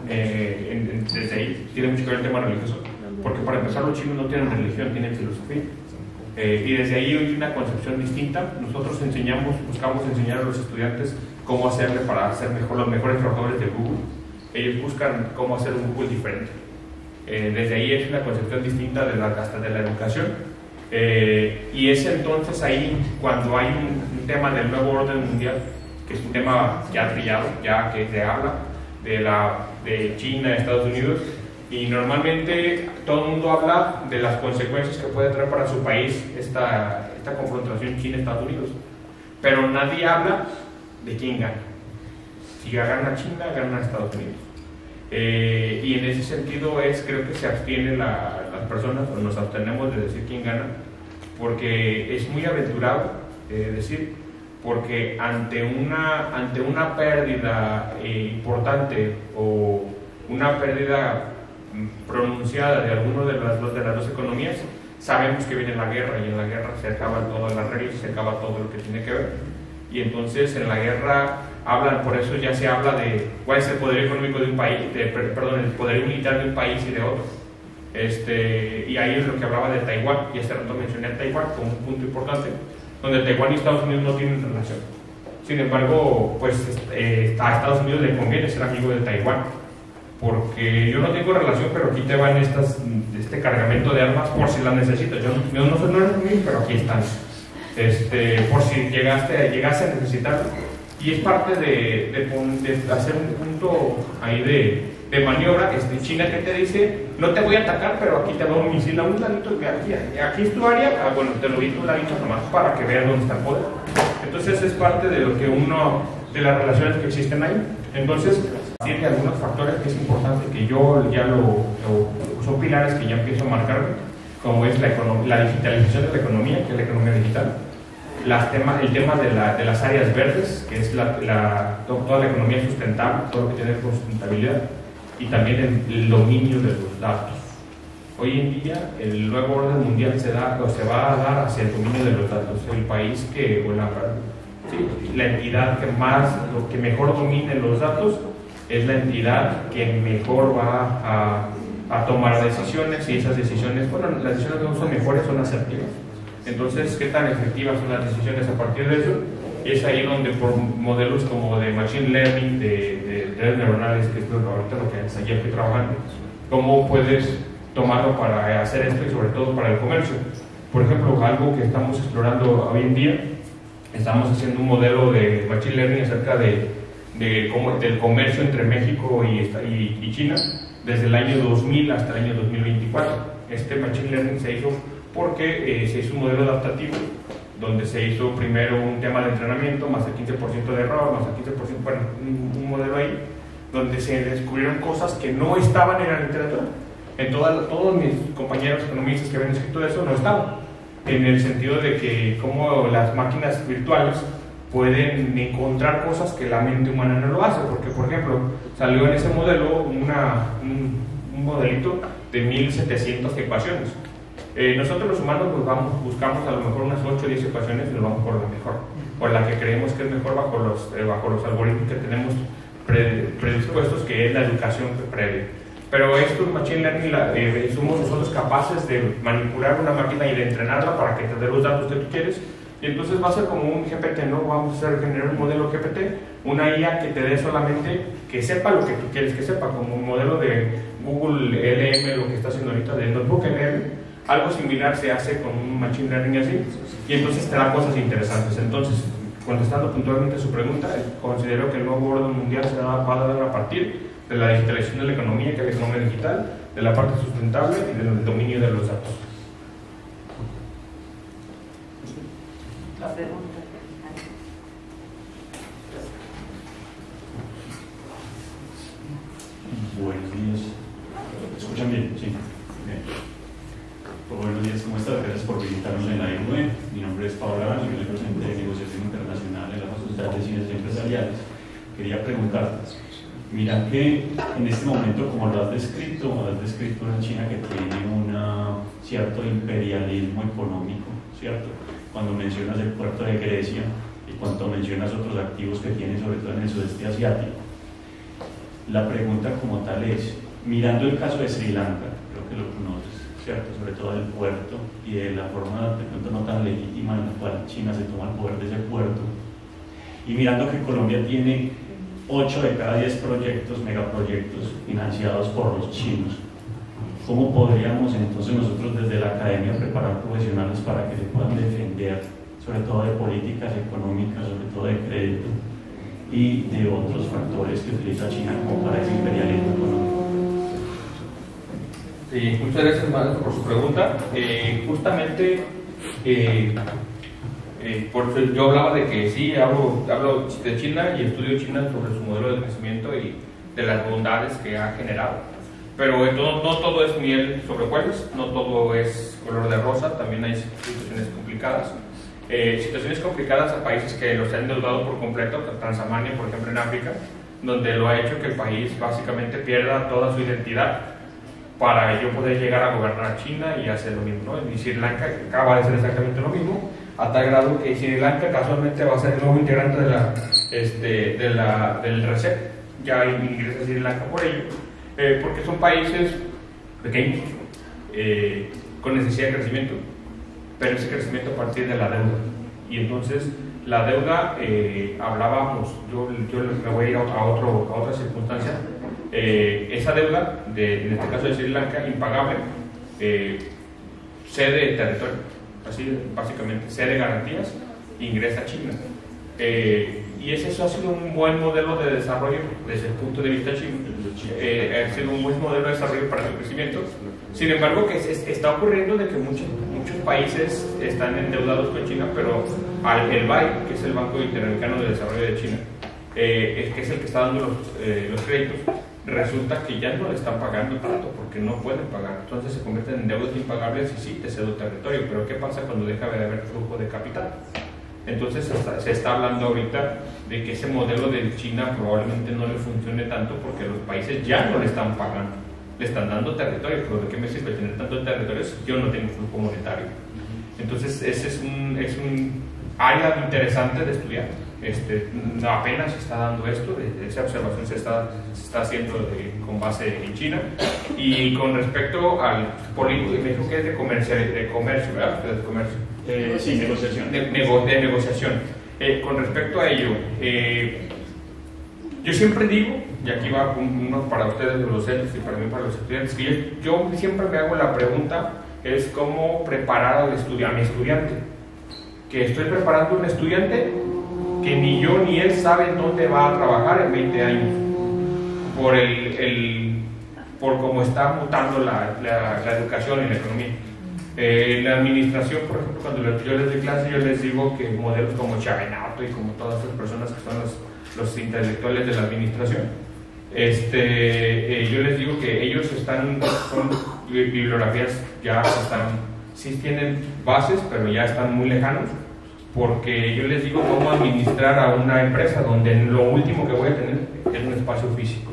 Speaker 4: Desde ahí tiene mucho que ver el tema religioso, porque para empezar los chinos no tienen religión, tienen filosofía, y desde ahí hay una concepción distinta. Nosotros buscamos enseñar a los estudiantes cómo hacerle para ser los mejores trabajadores de Google. Ellos buscan cómo hacer un Google diferente. Desde ahí es una concepción distinta hasta de la educación, y es entonces ahí cuando hay un tema del nuevo orden mundial, que es un tema ya trillado, ya que se habla de China, Estados Unidos, y normalmente todo el mundo habla de las consecuencias que puede traer para su país esta confrontación China-Estados Unidos, pero nadie habla de quién gana. Si gana China, gana Estados Unidos. Y en ese sentido creo que se abstienen las personas, o nos abstenemos de decir quién gana, porque es muy aventurado decir, porque ante una pérdida importante o una pérdida pronunciada de alguna de las dos economías, sabemos que viene la guerra, y en la guerra se acaban todas las reglas, se acaba todo lo que tiene que ver, y entonces en la guerra por eso ya se habla de cuál es el poder económico de un país, el poder militar de un país y de otro. Y ahí es lo que hablaba de Taiwán, y hace rato mencioné a Taiwán como un punto importante, donde Taiwán y Estados Unidos no tienen relación. Sin embargo, pues a Estados Unidos le conviene ser amigo de Taiwán, porque yo no tengo relación, pero aquí te van este cargamento de armas por si las necesitas. Yo no soy mío, pero aquí están, por si llegase a necesitarlo. Y es parte de hacer un punto ahí de maniobra. China que te dice, no te voy a atacar, pero aquí te va un misil a un ladito, aquí es tu área, bueno, te lo vi a un ladito nomás para que veas dónde está el poder. Entonces es parte de lo que de las relaciones que existen ahí. Entonces
Speaker 2: Tiene algunos factores que es importante que yo ya son pilares que ya empiezo a marcarme, como es la digitalización de la economía, que es la economía digital, el tema de las áreas verdes, que es toda la economía sustentable, todo lo que tiene con sustentabilidad, y también el dominio de los datos. Hoy en día el nuevo orden mundial se va a dar hacia el dominio de los datos. El país la entidad que mejor domine los datos es la entidad que mejor va a tomar decisiones, y esas decisiones, las decisiones no son mejores, son asertivas. Entonces, ¿qué tan efectivas son las decisiones a partir de eso? Y es ahí donde por modelos como de machine learning, de redes neuronales, que es ahorita lo que ya estoy trabajando, cómo puedes tomarlo para hacer esto y sobre todo para el comercio. Por ejemplo, algo que estamos explorando hoy en día, estamos haciendo un modelo de machine learning acerca del comercio entre México y China desde el año 2000 hasta el año 2024. Este machine learning se hizo porque se hizo un modelo adaptativo donde se hizo primero un tema de entrenamiento más el 15% de error, más el 15%, bueno, un modelo ahí donde se descubrieron cosas que no estaban en la literatura. Todos mis compañeros economistas que habían escrito eso no estaban, en el sentido de que cómo las máquinas virtuales pueden encontrar cosas que la mente humana no lo hace, porque por ejemplo salió en ese modelo un modelito de 1700 ecuaciones. Nosotros los humanos pues buscamos a lo mejor unas 8 o 10 ecuaciones y nos vamos por la mejor, por la que creemos que es mejor bajo los algoritmos que tenemos predispuestos, que es la educación previa. Pero estos machine learning somos nosotros capaces de manipular una máquina y de entrenarla para que te dé los datos que tú quieres, y entonces va a ser como un GPT, ¿no? Vamos a generar un modelo GPT, una IA que te dé solamente que sepa lo que tú quieres que sepa, como un modelo de Google LM, lo que está haciendo ahorita de Notebook LM. Algo similar se hace con un machine learning así, y entonces te da cosas interesantes. Entonces, contestando puntualmente su pregunta, considero que el nuevo orden mundial se va a dar a partir de la digitalización de la economía, que es la economía digital, de la parte sustentable y del dominio de los datos.
Speaker 1: La pregunta.
Speaker 5: Buenos días. ¿Me escuchan bien? Sí. Bien. Buenos días, ¿cómo estás? Gracias por visitarnos en la IUE. Mi nombre es Pablo Arana, soy el docente de negociación internacional en la Facultad de Ciencias Empresariales. Quería preguntarte, mira que en este momento, como lo has descrito una China que tiene un cierto imperialismo económico, ¿cierto? Cuando mencionas el puerto de Grecia y cuando mencionas otros activos que tiene, sobre todo en el sudeste asiático. La pregunta como tal es, mirando el caso de Sri Lanka, creo que lo conoces, ¿cierto? Sobre todo del puerto y de la forma de pronto no tan legítima en la cual China se toma el poder de ese puerto, y mirando que Colombia tiene 8 de cada 10 proyectos, megaproyectos financiados por los chinos, ¿cómo podríamos entonces nosotros desde la academia preparar profesionales para que se puedan defender, sobre todo de políticas económicas, sobre todo de crédito y de otros factores que utiliza China como para ese imperialismo económico?
Speaker 2: Muchas gracias, maestro, por su pregunta. Justamente, yo hablaba de que sí, hablo de China y estudio China sobre su modelo de crecimiento y de las bondades que ha generado. Pero no todo es miel sobre hojuelas, no todo es color de rosa, también hay situaciones complicadas. Situaciones complicadas a países que los han endeudado por completo, Tanzania, por ejemplo, en África, donde lo ha hecho que el país básicamente pierda toda su identidad para yo poder llegar a gobernar China y hacer lo mismo, ¿no? Y Sri Lanka acaba de hacer exactamente lo mismo, a tal grado que Sri Lanka casualmente va a ser el nuevo integrante del RCEP. Ya ingresa Sri Lanka por ello, porque son países pequeños, con necesidad de crecimiento, pero ese crecimiento a partir de la deuda. Y entonces la deuda, hablábamos, yo me voy a ir a otra circunstancia. Esa deuda, en este caso de Sri Lanka, impagable, cede territorio, así básicamente, cede garantías, ingresa a China. Y eso ha sido un buen modelo de desarrollo desde el punto de vista chino. Ha sido un buen modelo de desarrollo para su crecimiento. Sin embargo, que está ocurriendo de que muchos países están endeudados con China, pero el BAI, que es el Banco Interamericano de Desarrollo de China, que es el que está dando los créditos, resulta que ya no le están pagando tanto porque no pueden pagar. Entonces se convierten en deudas impagables y sí, te cedo territorio. Pero ¿qué pasa cuando deja de haber flujo de capital? Entonces se está hablando ahorita de que ese modelo de China probablemente no le funcione tanto porque los países ya no le están pagando, le están dando territorio. Pero ¿de qué me sirve tener tanto territorio si yo no tengo flujo monetario? Entonces ese es un área interesante de estudiar. Apenas se está dando esto, esa observación se está haciendo con base en China. Y con respecto al político, me dijo que es de comercio, ¿verdad? De comercio.
Speaker 5: Sí, negociación.
Speaker 2: De negociación. Con respecto a ello, yo siempre digo, y aquí va uno para ustedes los docentes y para mí para los estudiantes, que yo siempre me hago la pregunta, es cómo preparar a mi estudiante. Que estoy preparando un estudiante que ni yo ni él saben dónde va a trabajar en 20 años por cómo está mutando la educación y la economía. La administración, por ejemplo, cuando yo les doy clase, yo les digo que modelos como Chavenato y como todas esas personas que son los intelectuales de la administración, yo les digo que ellos son bibliografías ya sí tienen bases, pero ya están muy lejanos, porque yo les digo cómo administrar a una empresa donde lo último que voy a tener es un espacio físico.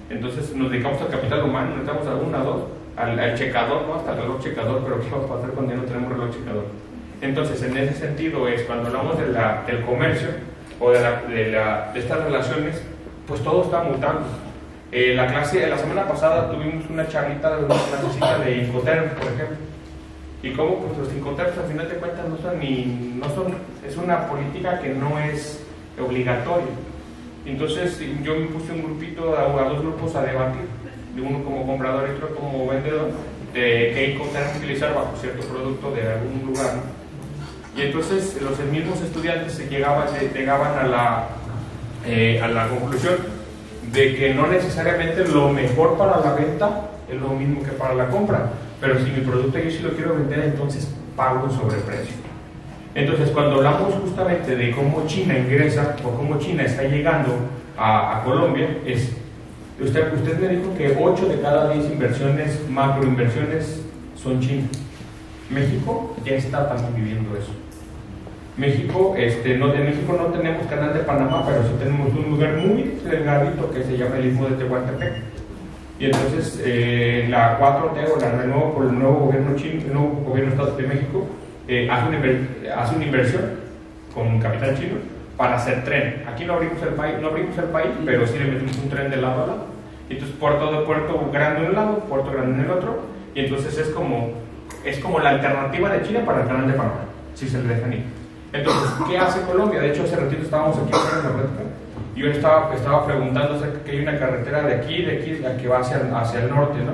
Speaker 2: Entonces nos dedicamos al capital humano, necesitamos a uno, a dos, al checador, ¿no? Hasta el reloj checador, pero ¿qué va a pasar cuando ya no tenemos reloj checador? Entonces, en ese sentido es cuando hablamos del comercio o de estas relaciones, pues todo está mutando. La semana pasada tuvimos una charlita de una clasecita de Incoterms, por ejemplo. Y cómo pues los Incoterms al final de cuentas es una política que no es obligatoria. Entonces yo me puse un grupito, a dos grupos a debatir, de uno como comprador y otro como vendedor, de qué Incoterms utilizar bajo cierto producto de algún lugar, ¿no? Y entonces los mismos estudiantes llegaban a la conclusión de que no necesariamente lo mejor para la venta es lo mismo que para la compra, pero si mi producto yo sí lo quiero vender, entonces pago un sobreprecio. Entonces cuando hablamos justamente de cómo China ingresa o cómo China está llegando a Colombia, usted me dijo que 8 de cada 10 inversiones, macroinversiones, son chinas. México ya está también viviendo eso. México, en México no tenemos canal de Panamá, pero sí tenemos un lugar muy delgadito que se llama el Istmo de Tehuantepec. Y entonces la 4T o el nuevo gobierno chino, el nuevo gobierno de Estados de México, hace una inversión con capital chino para hacer tren. Aquí no abrimos el país, pero sí le metemos un tren de lado a lado. Entonces Puerto Grande en un lado, Puerto Grande en el otro, y entonces es como la alternativa de China para el canal de Panamá, si se le dejan ir. Entonces, ¿qué hace Colombia? De hecho, hace ratito estábamos aquí en la plática. Yo estaba preguntando acerca que hay una carretera de aquí, la que va hacia el norte, ¿no?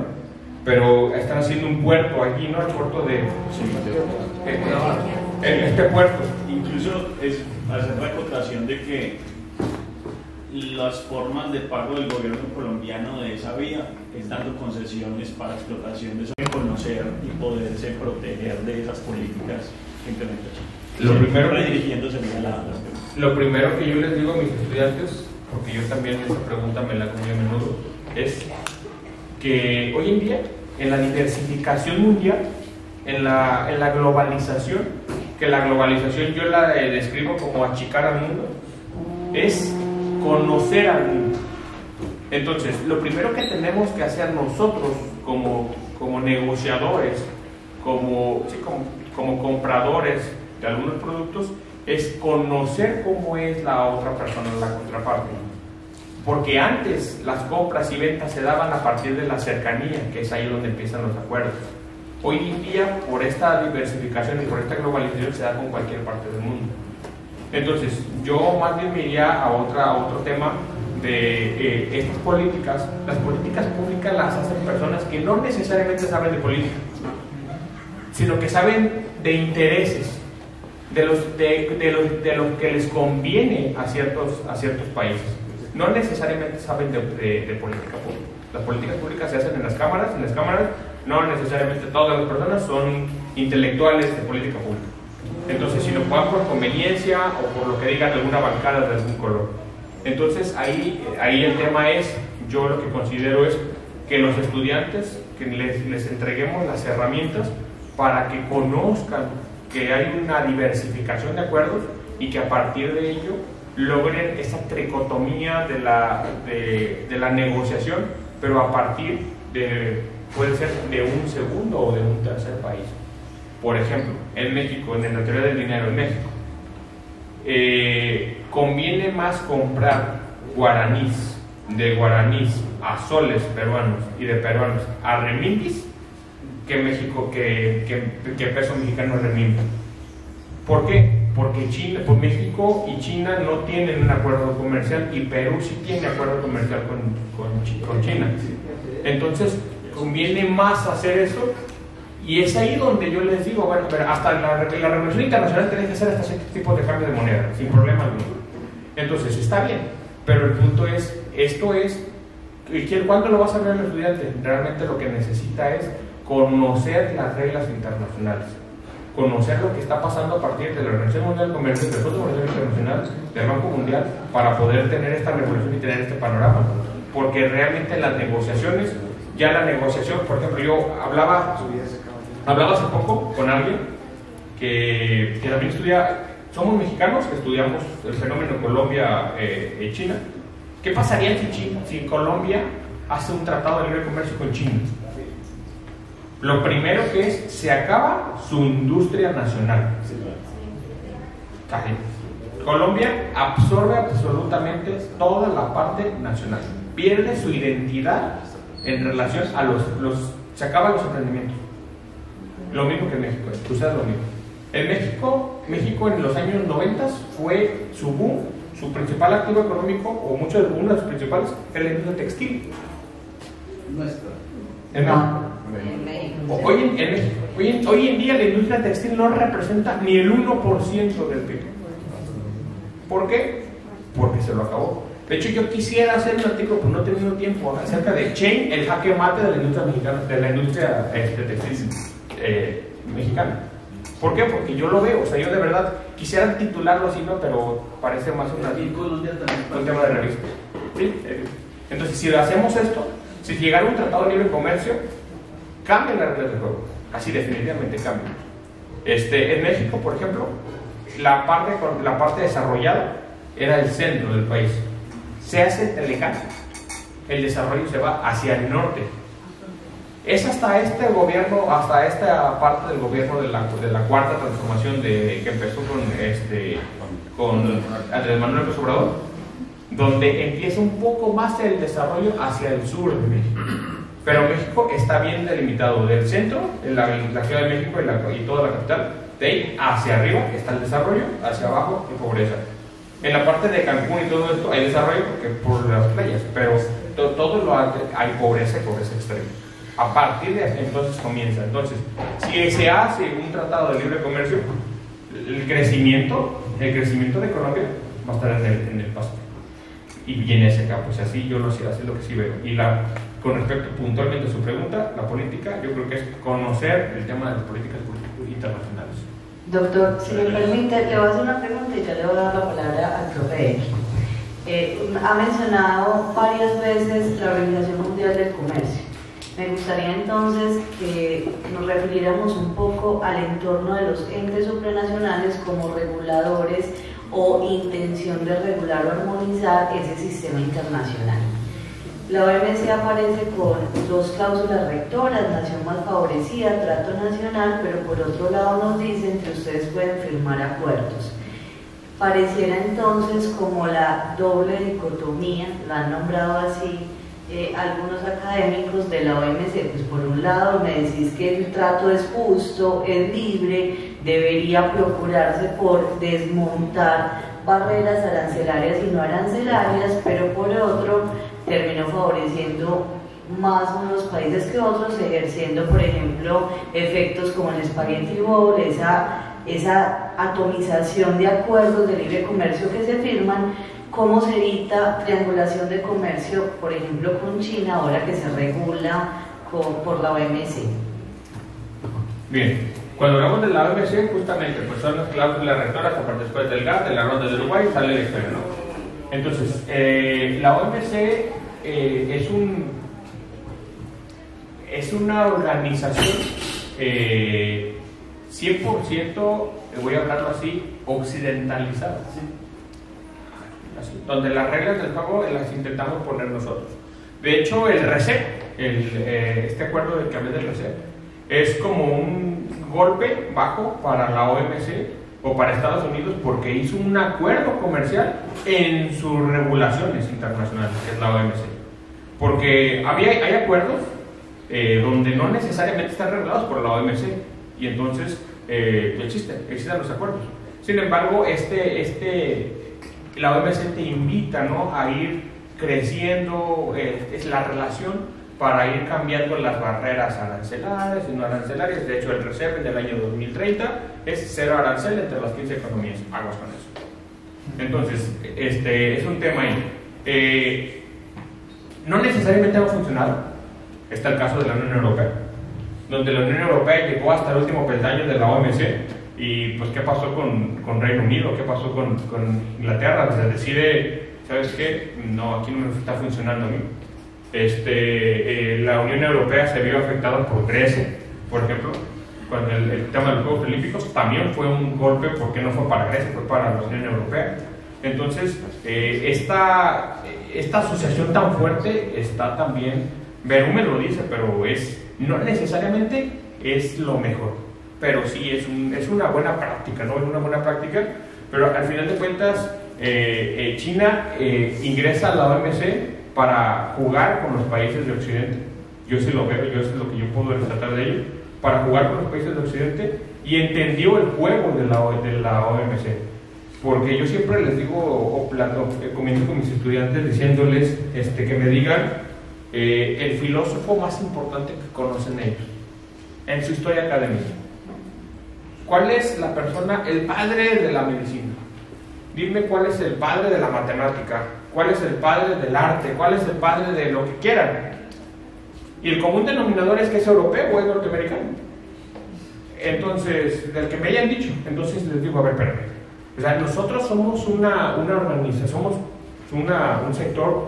Speaker 2: Pero están haciendo un puerto aquí, ¿no? El puerto de... este puerto.
Speaker 5: Incluso es hacer la acotación de que las formas de pago del gobierno colombiano de esa vía es dando concesiones para explotación de eso, conocer y poderse proteger de esas políticas que implementa China.
Speaker 2: Lo primero que yo les digo a mis estudiantes, porque yo también esa pregunta me la hago muy a menudo, es que hoy en día, en la diversificación mundial, en la globalización, que la globalización yo la describo como achicar al mundo, es conocer al mundo. Entonces, lo primero que tenemos que hacer nosotros como negociadores, como compradores de algunos productos, es conocer cómo es la otra persona, la contraparte. Porque antes las compras y ventas se daban a partir de la cercanía, que es ahí donde empiezan los acuerdos. Hoy en día, por esta diversificación y por esta globalización, se da con cualquier parte del mundo. Entonces, yo más bien me iría a otro tema de estas políticas. Las políticas públicas las hacen personas que no necesariamente saben de política, sino que saben de intereses, de los que les conviene a ciertos países. No necesariamente saben de política pública. Las políticas públicas se hacen en las cámaras no necesariamente todas las personas son intelectuales de política pública. Entonces, si lo van por conveniencia o por lo que digan alguna bancada de algún color. Entonces ahí el tema es, yo lo que considero es que los estudiantes, que les entreguemos las herramientas para que conozcan que hay una diversificación de acuerdos y que a partir de ello logren esa tricotomía de la negociación, pero a partir de, puede ser de un segundo o de un tercer país. Por ejemplo, en México, en la teoría del dinero en México, conviene más comprar de guaraníes a soles peruanos y de peruanos a renminbis que peso mexicano a renminbi. ¿Por qué? Porque México y China no tienen un acuerdo comercial y Perú sí tiene acuerdo comercial con China. Entonces conviene más hacer eso, y es ahí donde yo les digo, bueno, hasta la Revolución Internacional tiene que hacer hasta ciertos tipos de cambio de moneda, sin problema alguno. Entonces está bien, pero el punto es, ¿cuándo lo va a saber el estudiante? Realmente lo que necesita es conocer las reglas internacionales, conocer lo que está pasando a partir de la Organización Mundial del Comercio, del Fondo Monetario Internacional, del Banco Mundial, para poder tener esta revolución y tener este panorama. Porque realmente las negociaciones, por ejemplo, yo hablaba hace poco con alguien que también estudia, somos mexicanos que estudiamos el fenómeno Colombia y China. ¿Qué pasaría si Colombia hace un tratado de libre comercio con China? Lo primero que es, se acaba su industria nacional. Colombia absorbe absolutamente toda la parte nacional, pierde su identidad en relación a se acaban los emprendimientos. Lo mismo que en México, sucede lo mismo. En México en los años 90 fue su boom, su principal activo económico, o uno de sus principales, era la industria textil. Hoy en día la industria textil no representa ni el 1% del PIB. ¿Por qué? Porque se lo acabó. De hecho, yo quisiera hacer un artículo, pero no he tenido tiempo, acerca de Chain, el jaque mate de la industria mexicana, de la industria textil mexicana. ¿Por qué? Porque yo lo veo, o sea, yo de verdad quisiera titularlo así, ¿no? Pero parece más un tema de revista. ¿Sí? Entonces, si hacemos esto, si llegara un tratado de libre comercio, cambian las reglas del juego, así definitivamente cambian. En México, por ejemplo, la parte desarrollada era el centro del país. Se hace lejano, el desarrollo se va hacia el norte. Es hasta esta parte del gobierno de la cuarta transformación que empezó con Andrés Manuel López Obrador, donde empieza un poco más el desarrollo hacia el sur de México. Pero México está bien delimitado del centro, en la Ciudad de México y toda la capital. De ahí hacia arriba está el desarrollo, hacia abajo y pobreza. En la parte de Cancún y todo esto hay desarrollo porque por las playas, pero todo lo hay pobreza y pobreza extrema. A partir de entonces comienza. Entonces, si se hace un tratado de libre comercio, el crecimiento de Colombia va a estar en el pasto. Y viene ese campo. O sea, así yo así es lo que sí veo. Y con respecto puntualmente a su pregunta, la política, yo creo que es conocer el tema de las políticas internacionales.
Speaker 1: Doctor, si me permite, le voy a hacer una pregunta y ya le voy a dar la palabra al profe X. Ha mencionado varias veces la Organización Mundial del Comercio. Me gustaría entonces que nos refiriéramos un poco al entorno de los entes supranacionales como reguladores o intención de regular o armonizar ese sistema internacional. La OMC aparece con dos cláusulas rectoras: nación más favorecida, trato nacional, pero por otro lado nos dicen que ustedes pueden firmar acuerdos. Pareciera entonces como la doble dicotomía, la han nombrado así algunos académicos de la OMC. Pues por un lado me decís que el trato es justo, es libre, debería procurarse por desmontar barreras arancelarias y no arancelarias, pero por otro terminó favoreciendo más unos países que otros, ejerciendo, por ejemplo, efectos como el Spaghetti Bowl, esa atomización de acuerdos de libre comercio que se firman. ¿Cómo se evita triangulación de comercio, por ejemplo, con China, ahora que se regula por la OMC?
Speaker 2: Bien, cuando hablamos de la OMC, justamente, pues son las cláusulas rectoras, aparte después del GATT, de la ronda de Uruguay, sale la historia, ¿no? Entonces, la OMC es una organización 100%, voy a hablarlo así, occidentalizada, así, donde las reglas del juego las intentamos poner nosotros. De hecho, el RCEP, este acuerdo del que hablé del RCEP, es como un golpe bajo para la OMC o para Estados Unidos, porque hizo un acuerdo comercial en sus regulaciones internacionales, que es la OMC. Porque hay acuerdos donde no necesariamente están regulados por la OMC, y entonces existen los acuerdos. Sin embargo, la OMC te invita, ¿no?, a ir creciendo es la relación para ir cambiando las barreras arancelarias y no arancelarias. De hecho, el RCEP en el año 2030 es 0 arancel entre las 15 economías. Aguas con eso. Entonces, es un tema ahí. No necesariamente va a funcionar. Está el caso de la Unión Europea, donde la Unión Europea llegó hasta el último peldaño de la OMC. Y pues, ¿qué pasó con Reino Unido? ¿Qué pasó con Inglaterra? O sea, decide, ¿sabes qué? No, aquí no me está funcionando a mí. La Unión Europea se vio afectada por Grecia, por ejemplo, con el tema de los Juegos Olímpicos. También fue un golpe, porque no fue para Grecia, fue para la Unión Europea. Entonces, esta asociación tan fuerte está también, Verú me lo dice, pero no necesariamente es lo mejor, pero sí es una buena práctica, ¿no? Es una buena práctica, pero al final de cuentas, China ingresa a la OMC para jugar con los países de Occidente. Yo sí lo veo, yo sé lo que yo puedo rescatar de ello, para jugar con los países de Occidente, y entendió el juego de la OMC. Porque yo siempre les digo, comienzo con mis estudiantes diciéndoles que me digan el filósofo más importante que conocen ellos en su historia académica. ¿Cuál es la persona, el padre de la medicina? Dime cuál es el padre de la matemática, cuál es el padre del arte, cuál es el padre de lo que quieran. Y el común denominador es que es europeo o es norteamericano. Entonces, del que me hayan dicho, entonces les digo, a ver, espérame. O sea, nosotros somos una organización, somos un sector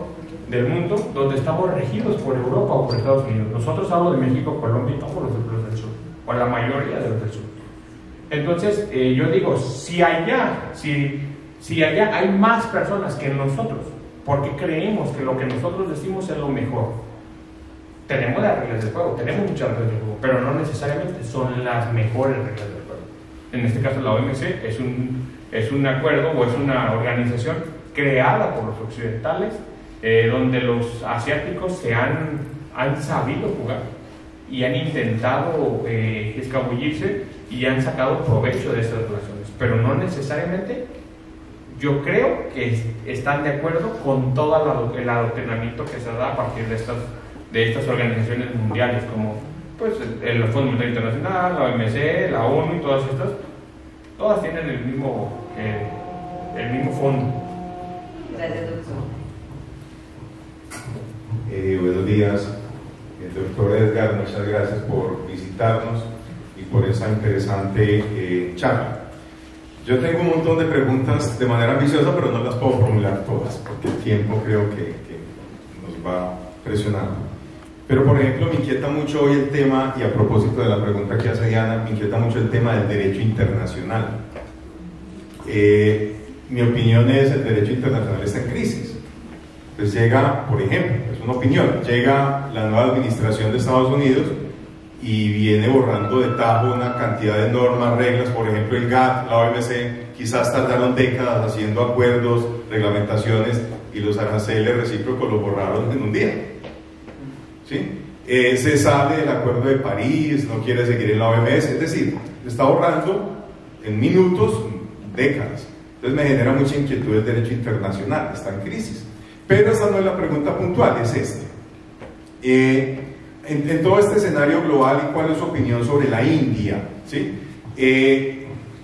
Speaker 2: del mundo donde estamos regidos por Europa o por Estados Unidos. Nosotros hablo de México, Colombia y todos los del sur, o la mayoría de los del sur. Entonces, yo digo, si allá hay más personas que nosotros, porque creemos que lo que nosotros decimos es lo mejor. Tenemos las reglas del juego, tenemos muchas reglas del juego, pero no necesariamente son las mejores reglas del juego. En este caso, la OMC es un acuerdo o es una organización creada por los occidentales, donde los asiáticos han sabido jugar y han intentado escabullirse y han sacado provecho de esas relaciones, pero no necesariamente. Yo creo que están de acuerdo con todo el adoctrinamiento que se da a partir de estas organizaciones mundiales, como pues, el Fondo Monetario Internacional, la OMC, la ONU y todas estas. Todas tienen el mismo fondo.
Speaker 1: Gracias, doctor.
Speaker 6: Buenos días, doctor Edgar, muchas gracias por visitarnos y por esa interesante charla. Yo tengo un montón de preguntas de manera ambiciosa, pero no las puedo formular todas, porque el tiempo creo que nos va presionando. Pero, por ejemplo, me inquieta mucho hoy el tema, y a propósito de la pregunta que hace Diana, me inquieta mucho el tema del derecho internacional. Mi opinión es el derecho internacional está en crisis. Pues llega, por ejemplo, es una opinión, llega la nueva administración de Estados Unidos y viene borrando de tajo una cantidad de normas, reglas, por ejemplo el GATT, la OMC, quizás tardaron décadas haciendo acuerdos, reglamentaciones, y los aranceles recíprocos los borraron en un día. ¿Sí? Se sale del acuerdo de París, no quiere seguir en la OMS, es decir, está borrando en minutos décadas. Entonces me genera mucha inquietud el derecho internacional, está en crisis. Pero esa no es la pregunta puntual, es esta. En todo este escenario global, ¿y cuál es su opinión sobre la India? ¿Sí?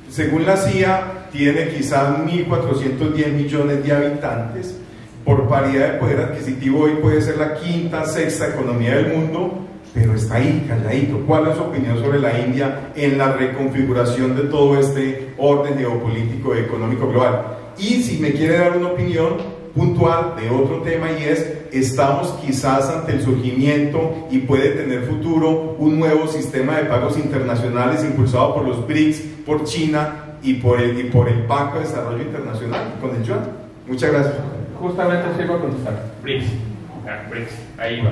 Speaker 6: Según la CIA, tiene quizás 1.410 millones de habitantes. Por paridad de poder adquisitivo, hoy puede ser la quinta, sexta economía del mundo, pero está ahí, calladito. ¿Cuál es su opinión sobre la India en la reconfiguración de todo este orden geopolítico y económico global? Y si me quiere dar una opinión puntual de otro tema, y es: estamos quizás ante el surgimiento, y puede tener futuro, un nuevo sistema de pagos internacionales impulsado por los BRICS, por China y por el Banco de Desarrollo Internacional, con el yuan. Muchas gracias.
Speaker 4: Justamente se iba a contestar. BRICS. BRICS, ahí va.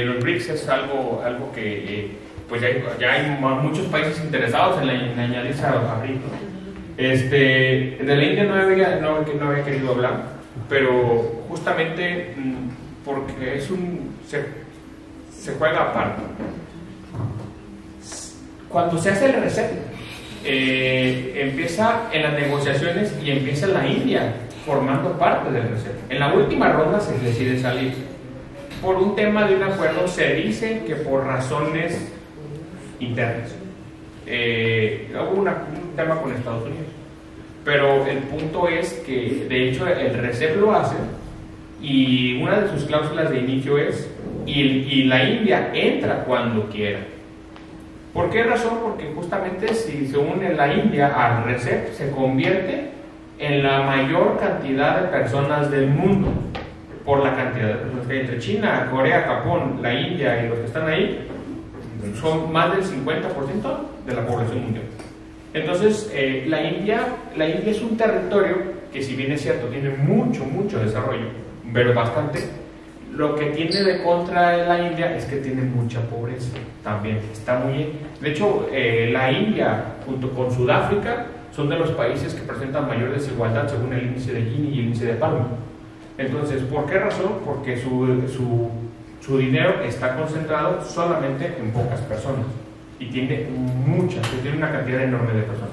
Speaker 4: Los BRICS es algo que pues ya hay muchos países interesados en añadirse a BRICS. De la India no había querido hablar, pero justamente porque se juega aparte. Cuando se hace el reset, empieza en las negociaciones y empieza la India formando parte del reset. En la última ronda se decide salir por un tema de un acuerdo. Se dice que por razones internas. Hubo un tema con Estados Unidos, pero el punto es que de hecho el RCEP lo hace, y una de sus cláusulas de inicio es y la India entra cuando quiera. ¿Por qué razón? Porque justamente si se une la India al RCEP, se convierte en la mayor cantidad de personas del mundo, por la cantidad de personas que hay entre China, Corea, Japón, la India y los que están ahí. Son más del 50% de la población mundial. Entonces, la India es un territorio que, si bien es cierto, tiene mucho desarrollo, pero bastante. Lo que tiene de contra de la India es que tiene mucha pobreza también. Está muy bien. De hecho, la India, junto con Sudáfrica, son de los países que presentan mayor desigualdad según el índice de Gini y el índice de Palma. Entonces, ¿por qué razón? Porque su dinero está concentrado solamente en pocas personas, y tiene una cantidad enorme de personas.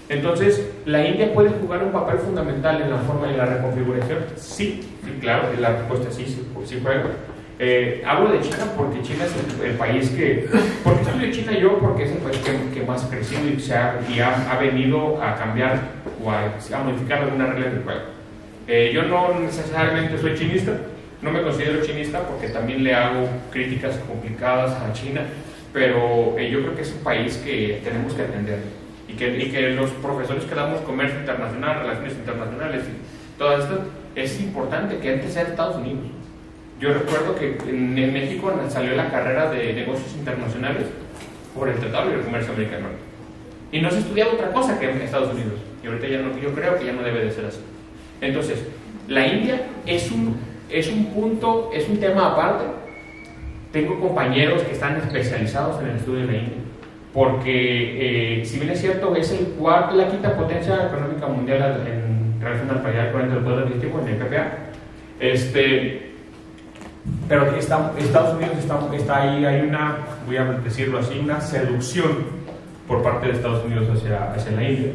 Speaker 4: Entonces, ¿la India puede jugar un papel fundamental en la forma de la reconfiguración? Sí, claro, la respuesta es sí juega. Hablo de China porque China es el país que... ¿Por qué estudio China yo? Porque es el país que más ha crecido y ha venido a cambiar o a modificar algunas reglas del juego. Yo no necesariamente soy chinista, no me considero chinista porque también le hago críticas complicadas a China, pero yo creo que es un país que tenemos que atender, y que los profesores que damos comercio internacional, relaciones internacionales y todo esto, es importante que antes sea Estados Unidos. Yo recuerdo que en México salió la carrera de negocios internacionales por el Tratado de Comercio Americano, y no se estudiaba otra cosa que en Estados Unidos, y ahorita ya no, yo creo que ya no debe de ser así. Entonces, la India es un punto, es un tema aparte. Tengo compañeros que están especializados en el estudio de la India, porque si bien es cierto, es la quinta potencia económica mundial en relación al paridad con el poder adquisitivo, en el PPA. Pero Estados Unidos está ahí, hay una, voy a decirlo así, una seducción por parte de Estados Unidos hacia la India.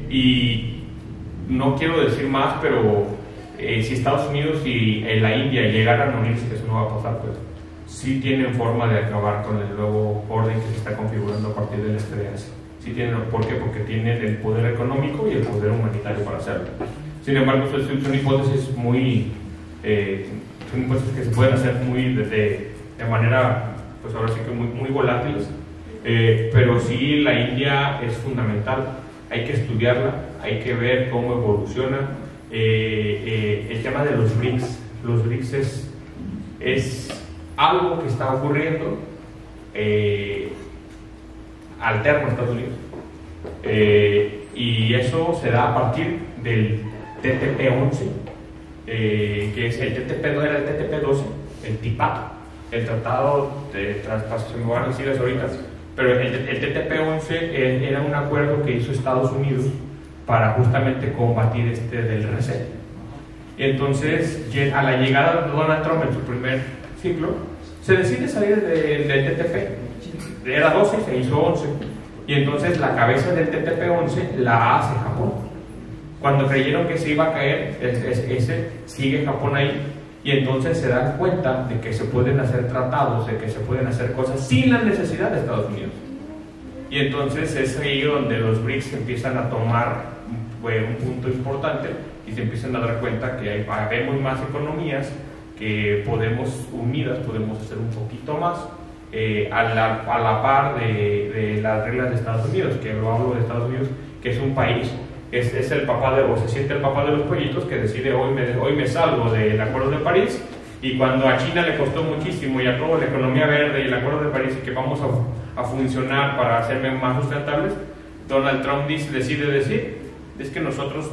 Speaker 4: Y no quiero decir más, pero si Estados Unidos y la India llegaran a unirse, que eso no va a pasar, pues sí tienen forma de acabar con el nuevo orden que se está configurando a partir del este de Asia. Sí tienen, ¿por qué? Porque tienen el poder económico y el poder humanitario para hacerlo. Sin embargo, son hipótesis son hipótesis que se pueden hacer de manera, pues ahora sí que muy volátiles, pero sí la India es fundamental. Hay que estudiarla, hay que ver cómo evoluciona. El tema de los BRICS. Los BRICS es algo que está ocurriendo alterno a Estados Unidos, y eso se da a partir del TTP-11, que es el TTP, no era el TTP-12, el TIPAC, el Tratado de Traspaso, me van a decir eso ahorita, pero el TTP-11 era un acuerdo que hizo Estados Unidos para justamente combatir del reset. Y entonces, a la llegada de Donald Trump en su primer ciclo, se decide salir del TTP. Era 12, se hizo 11. Y entonces la cabeza del TTP-11 la hace Japón. Cuando creyeron que se iba a caer, sigue Japón ahí. Y entonces se dan cuenta de que se pueden hacer tratados, de que se pueden hacer cosas sin la necesidad de Estados Unidos. Y entonces es ahí donde los BRICS empiezan a tomar un punto importante y se empiezan a dar cuenta que habemos más economías que unidas podemos hacer un poquito más a la par de las reglas de Estados Unidos, que lo hablo de Estados Unidos, que es un país
Speaker 2: es el papá o se siente el papá de los pollitos que decide hoy me salgo del Acuerdo de París, y cuando a China le costó muchísimo y a toda la economía verde y el Acuerdo de París y que vamos a funcionar para hacerme más sustentables, Donald Trump decide decir, es que nosotros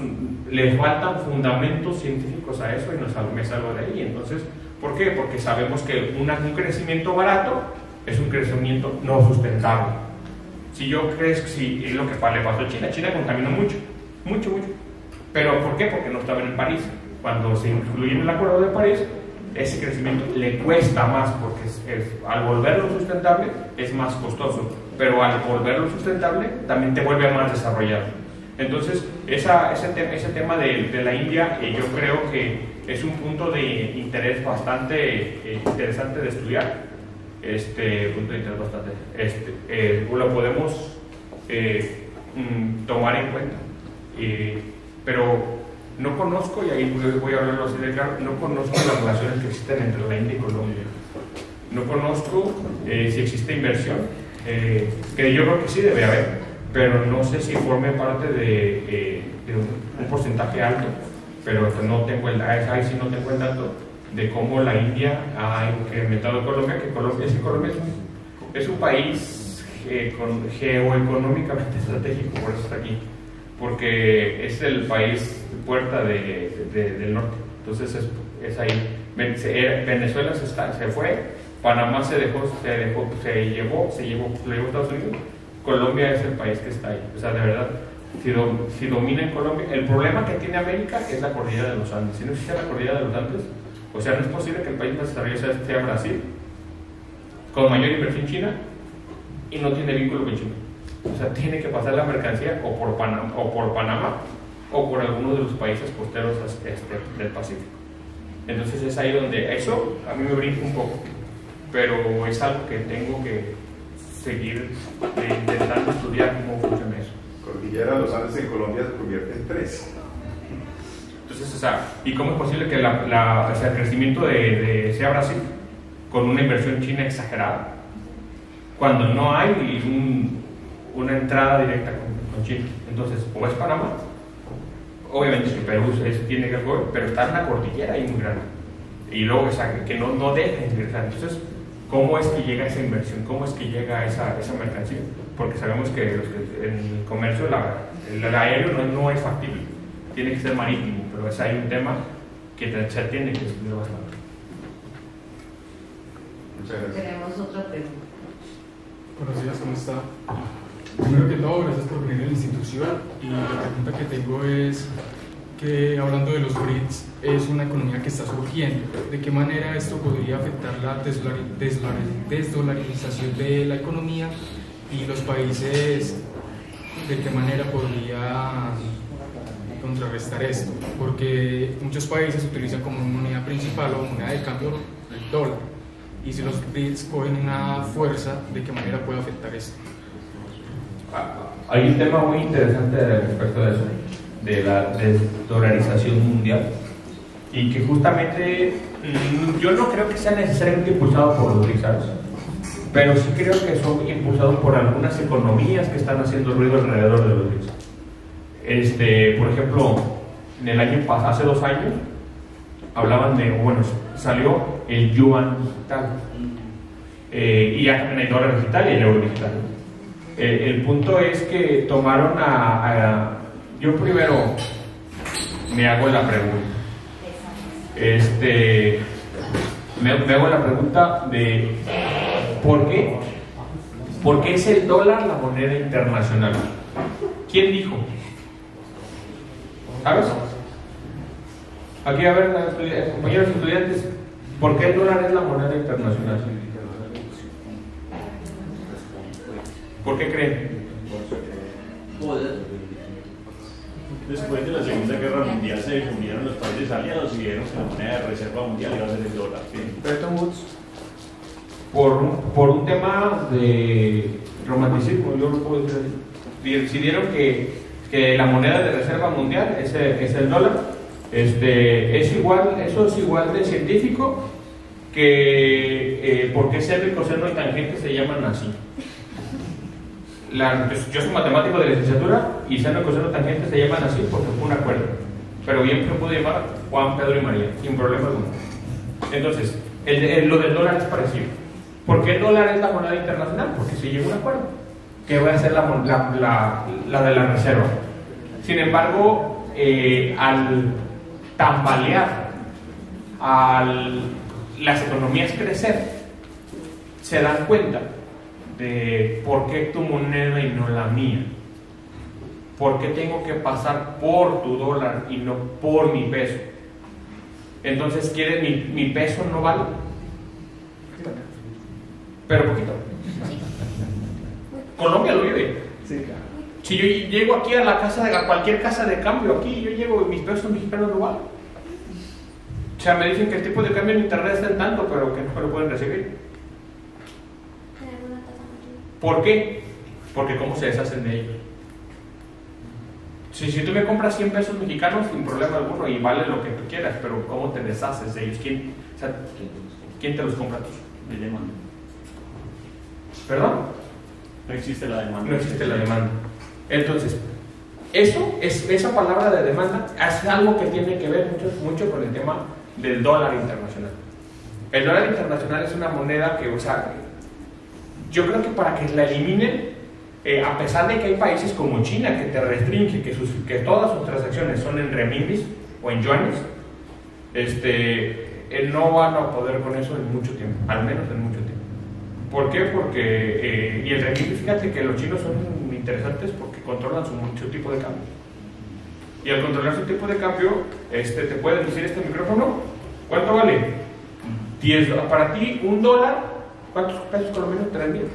Speaker 2: le faltan fundamentos científicos a eso y me salgo de ahí. Entonces, ¿por qué? Porque sabemos que un crecimiento barato es un crecimiento no sustentable. Si yo creo que si es lo que le pasó a China, China contaminó mucho. ¿Pero por qué? Porque no estaba en París. Cuando se incluye en el Acuerdo de París, ese crecimiento le cuesta más, porque al volverlo sustentable es más costoso, pero al volverlo sustentable también te vuelve más desarrollado. Entonces, ese tema de la India, yo creo que es un punto de interés bastante interesante de estudiar. Punto de interés bastante. Lo podemos tomar en cuenta. Pero no conozco, y ahí voy a hablarlo así de claro, no conozco las relaciones que existen entre la India y Colombia. No conozco si existe inversión, que yo creo que sí debe haber, pero no sé si forme parte de un porcentaje alto, pero no tengo ahí sí no tengo el dato de cómo la India ha incrementado Colombia, que Colombia es un país geoeconómicamente estratégico, por eso está aquí, porque es el país puerta del norte. Entonces es ahí. Venezuela se fue, Panamá se llevó a Estados Unidos. Colombia es el país que está ahí. O sea, de verdad, si domina en Colombia, el problema que tiene América es la cordillera de los Andes. Si no existe la cordillera de los Andes, o sea, no es posible que el país más desarrollado sea Brasil, con mayor inversión China, y no tiene vínculo con China. O sea, tiene que pasar la mercancía o por Panamá o por alguno de los países costeros del Pacífico. Entonces es ahí donde eso a mí me brinca un poco, pero es algo que tengo que seguir intentando estudiar cómo funciona eso.
Speaker 6: Cordillera de los Andes en Colombia se convierte en 3.
Speaker 2: Entonces, o sea, ¿y cómo es posible que el crecimiento sea Brasil con una inversión china exagerada cuando no hay una entrada directa con China? Entonces, o es Panamá, obviamente que Perú tiene que ver, pero está en la cordillera ahí muy grande, y luego que no deja ingresar. Entonces, ¿cómo es que llega esa inversión? ¿Cómo es que llega esa mercancía? Porque sabemos que en el comercio el aéreo no es factible, tiene que ser marítimo, pero es ahí un tema que se tiene que estudiar bastante.
Speaker 6: Muchas gracias.
Speaker 1: Tenemos otra pregunta.
Speaker 7: Buenos días, ¿cómo está? Primero que todo, gracias por venir a la institución, y la pregunta que tengo es que, hablando de los BRICS, es una economía que está surgiendo. ¿De qué manera esto podría afectar la desdolarización de la economía, y los países de qué manera podría contrarrestar esto? Porque muchos países utilizan como moneda principal o moneda de cambio el dólar, y si los BRICS cogen una fuerza, ¿de qué manera puede afectar esto?
Speaker 2: Hay un tema muy interesante respecto de eso, de la desdolarización mundial, y que justamente yo no creo que sea necesariamente impulsado por los BRICS, pero sí creo que son impulsados por algunas economías que están haciendo ruido alrededor de los BRICS. Por ejemplo, en el año pasado, hace 2 años, hablaban salió el yuan digital, y ya también hay dólar digital y el euro digital. El punto es que tomaron yo primero me hago la pregunta. Me hago la pregunta de ¿por qué? ¿Por qué es el dólar la moneda internacional? ¿Quién dijo? ¿Sabes? Aquí a ver, compañeros estudiantes, ¿por qué el dólar es la moneda internacional? ¿Por qué creen?
Speaker 5: Después de la Segunda Guerra Mundial se unieron los países aliados y vieron que la moneda de reserva mundial iba a ser el dólar.
Speaker 2: Bretton Woods, por un tema de romanticismo, yo lo puedo decir, decidieron que la moneda de reserva mundial es el dólar. Eso es igual de científico que por qué seno y coseno y tangente se llaman así. yo soy matemático de licenciatura y seno y coseno tangente se llaman así porque fue un acuerdo. Pero bien se puede llamar Juan, Pedro y María, sin problema alguno. Entonces, lo del dólar es parecido. ¿Por qué el dólar es la moneda internacional? Porque se llegó a un acuerdo, que va a ser la de la reserva. Sin embargo, al tambalear, las economías crecer, se dan cuenta de por qué tu moneda y no la mía. ¿Por qué tengo que pasar por tu dólar y no por mi peso? Entonces, mi peso no vale. Pero poquito. Colombia lo vive. Si yo llego aquí a cualquier casa de cambio aquí, yo llego y mis pesos mexicanos no valen. O sea, me dicen que el tipo de cambio en internet está en tanto, pero que no lo pueden recibir. ¿Por qué? Porque cómo se deshacen de ellos. Si tú me compras 100 pesos mexicanos sin problema alguno y vale lo que tú quieras, pero ¿cómo te deshaces de ellos? ¿Quién te los compra?
Speaker 5: De demanda.
Speaker 2: ¿Perdón?
Speaker 5: No existe la demanda.
Speaker 2: No existe la demanda. Entonces, esa palabra de demanda es algo que tiene que ver mucho con el tema del dólar internacional. El dólar internacional es una moneda que, o sea, yo creo que para que la eliminen, a pesar de que hay países como China que te restringen que todas sus transacciones son en renminbis o en yuanes, no van a poder con eso en mucho tiempo, al menos en mucho tiempo. ¿Por qué? Porque, y el renminbi, fíjate que los chinos son interesantes porque controlan su tipo de cambio. Y al controlar su tipo de cambio, te pueden decir este micrófono, ¿cuánto vale? 10 dólares. Para ti, $1, ¿cuántos pesos colombianos? 3,000.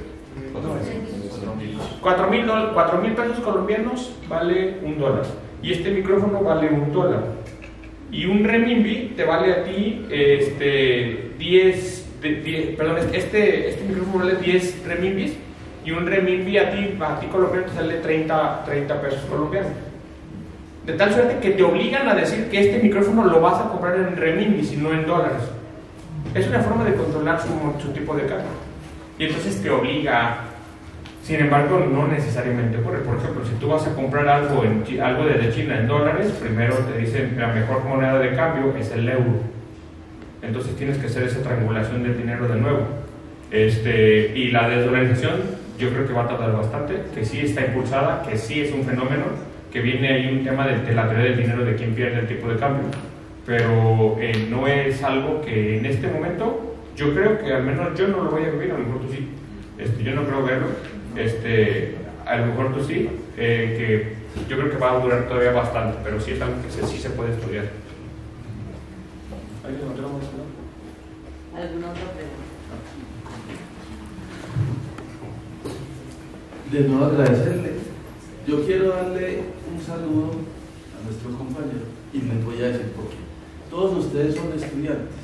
Speaker 2: 4,000 pesos colombianos vale $1. Y este micrófono vale $1. Y un renminbi te vale a ti 10, perdón, este micrófono vale 10 renminbis. Y un renminbi a ti colombiano te sale 30 pesos colombianos. De tal suerte que te obligan a decir que este micrófono lo vas a comprar en renminbis y no en dólares. Es una forma de controlar su tipo de cambio. Y entonces te obliga. Sin embargo, no necesariamente ocurre. Por ejemplo, si tú vas a comprar algo desde China en dólares, primero te dicen la mejor moneda de cambio es el euro. Entonces tienes que hacer esa triangulación del dinero de nuevo. Y la desdolarización yo creo que va a tardar bastante, que sí está impulsada, que sí es un fenómeno, que viene ahí un tema de la teoría del dinero de quién pierde el tipo de cambio. Pero no es algo que en este momento, yo creo que al menos yo no lo voy a vivir, a lo mejor tú sí. Yo no creo verlo. A lo mejor tú sí, que yo creo que va a durar todavía bastante, pero sí es algo que sí se puede estudiar. ¿Alguien otra pregunta?
Speaker 1: ¿Alguna otra pregunta?
Speaker 3: De nuevo agradecerle. Yo quiero darle un saludo a nuestro compañero y les voy a decir por qué. Todos ustedes son estudiantes.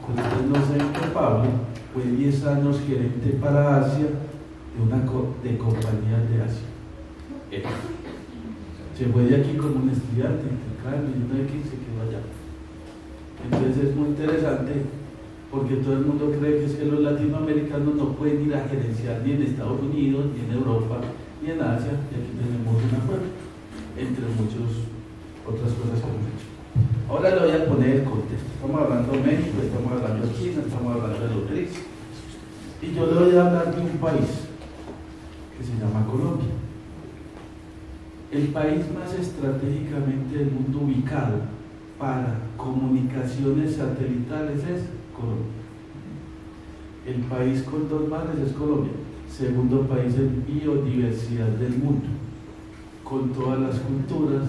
Speaker 3: Ustedes no saben que Pablo fue 10 años gerente para Asia de compañías de Asia. Se fue de aquí como un estudiante, intercambio, y uno de aquí se quedó allá. Entonces es muy interesante porque todo el mundo cree que es que los latinoamericanos no pueden ir a gerenciar ni en Estados Unidos, ni en Europa, ni en Asia, y aquí tenemos un acuerdo, entre muchas otras cosas que hemos hecho. Ahora le voy a poner el contexto. Estamos hablando de México, estamos hablando de China, estamos hablando de los BRICS. Y yo le voy a hablar de un país que se llama Colombia. El país más estratégicamente del mundo ubicado para comunicaciones satelitales es Colombia. El país con 2 mares es Colombia. Segundo país en biodiversidad del mundo, con todas las culturas,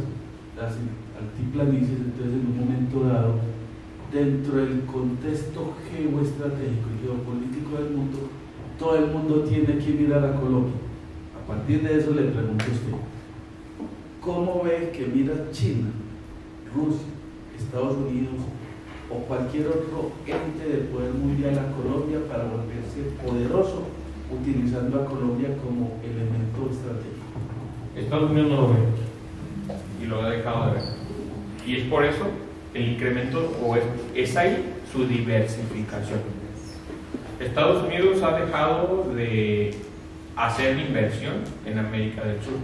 Speaker 3: las altiplanicies. Entonces, en un momento dado, dentro del contexto geoestratégico y geopolítico del mundo, todo el mundo tiene que mirar a Colombia. A partir de eso le pregunto a usted, ¿cómo ve que mira China, Rusia, Estados Unidos o cualquier otro ente de poder mundial a Colombia para volverse poderoso, utilizando a Colombia como elemento estratégico?
Speaker 2: Estados Unidos no lo ve y lo ha dejado de ver. Y es por eso el incremento, o es ahí su diversificación. Estados Unidos ha dejado de hacer inversión en América del Sur.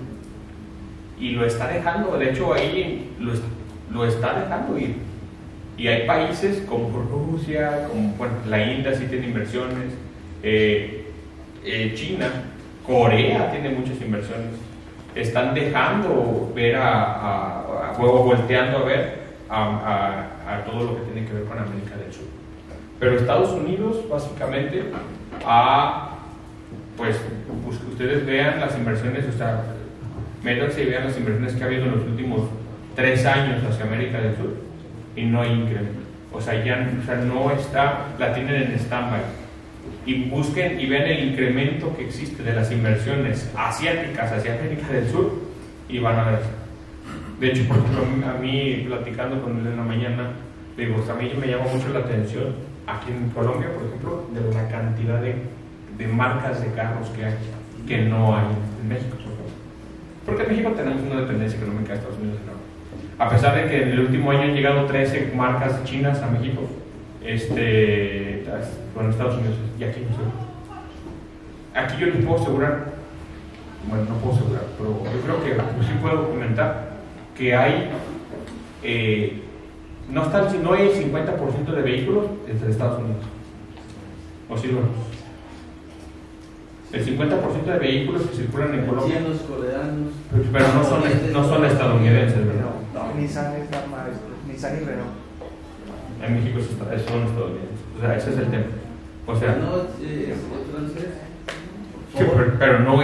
Speaker 2: Y lo está dejando, de hecho ahí lo está dejando ir. Y hay países como Rusia, como bueno, la India sí tiene inversiones, China, Corea tiene muchas inversiones. Están dejando ver volteando a ver a todo lo que tiene que ver con América del Sur. Pero Estados Unidos básicamente pues ustedes vean las inversiones, o sea, métanse y vean las inversiones que ha habido en los últimos 3 años hacia América del Sur y no hay incremento. O sea, no está, la tienen en stand-by. Y busquen y vean el incremento que existe de las inversiones asiáticas hacia América del Sur y van a ver. De hecho, por ejemplo, a mí platicando con él en la mañana, digo, a mí me llama mucho la atención aquí en Colombia, por ejemplo, de la cantidad de marcas de carros que hay, que no hay en México, por ejemplo. Porque en México tenemos una dependencia económica de Estados Unidos enorme. A pesar de que en el último año han llegado 13 marcas chinas a México, bueno, Estados Unidos, y aquí no sé. Aquí yo les puedo asegurar, bueno, no puedo asegurar, pero yo creo que pues, sí puedo documentar que hay, no hay el 50% de vehículos desde Estados Unidos. ¿O sí, bueno? El 50% de vehículos que circulan en Colombia.
Speaker 3: Chinos, coreanos.
Speaker 2: Pero no son estadounidenses, ¿verdad?
Speaker 8: No, Nissan es Nissan y Renault.
Speaker 2: En México son estadounidenses. O sea, ese es el tema. O sea,
Speaker 3: No, es francés.
Speaker 2: Sí, pero no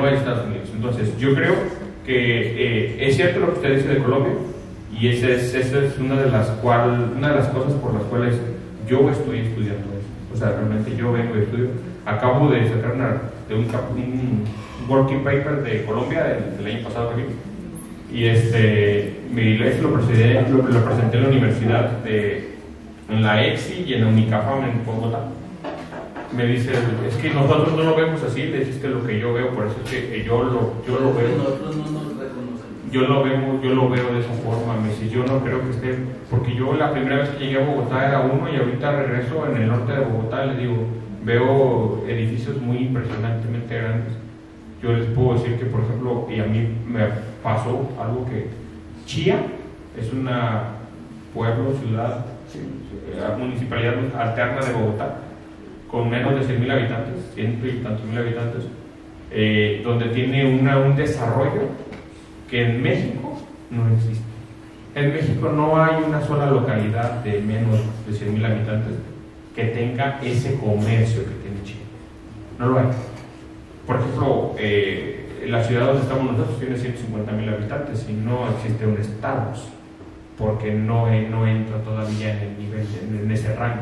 Speaker 2: es Estados Unidos. Entonces, yo creo que es cierto lo que usted dice de Colombia, y esa es una de las cosas por las cuales yo estoy estudiando eso. O sea, realmente yo vengo de estudio. Acabo de sacar un working paper de Colombia del año pasado aquí. Y eso lo presenté en la universidad, en la EXI y en la Unicafam en Bogotá. Me dice, es que nosotros no lo vemos así, le dices que lo que yo veo, por eso es que yo lo veo.
Speaker 3: Nosotros no nos reconocemos.
Speaker 2: Yo lo veo de esa forma, me dice, yo no creo que esté, porque yo la primera vez que llegué a Bogotá era uno y ahorita regreso en el norte de Bogotá, les digo, veo edificios muy impresionantemente grandes. Yo les puedo decir que, por ejemplo, y a mí me pasó algo que Chía es una ciudad, municipalidad alterna de Bogotá, con menos de 100.000 habitantes, 100 y tantos mil habitantes, donde tiene un desarrollo que en México no existe. En México no hay una sola localidad de menos de 100.000 habitantes que tenga ese comercio que tiene Chile. No lo hay. Por ejemplo, la ciudad donde estamos nosotros tiene 150.000 habitantes y no existe un Starbucks porque no entra todavía en el nivel, en ese rango.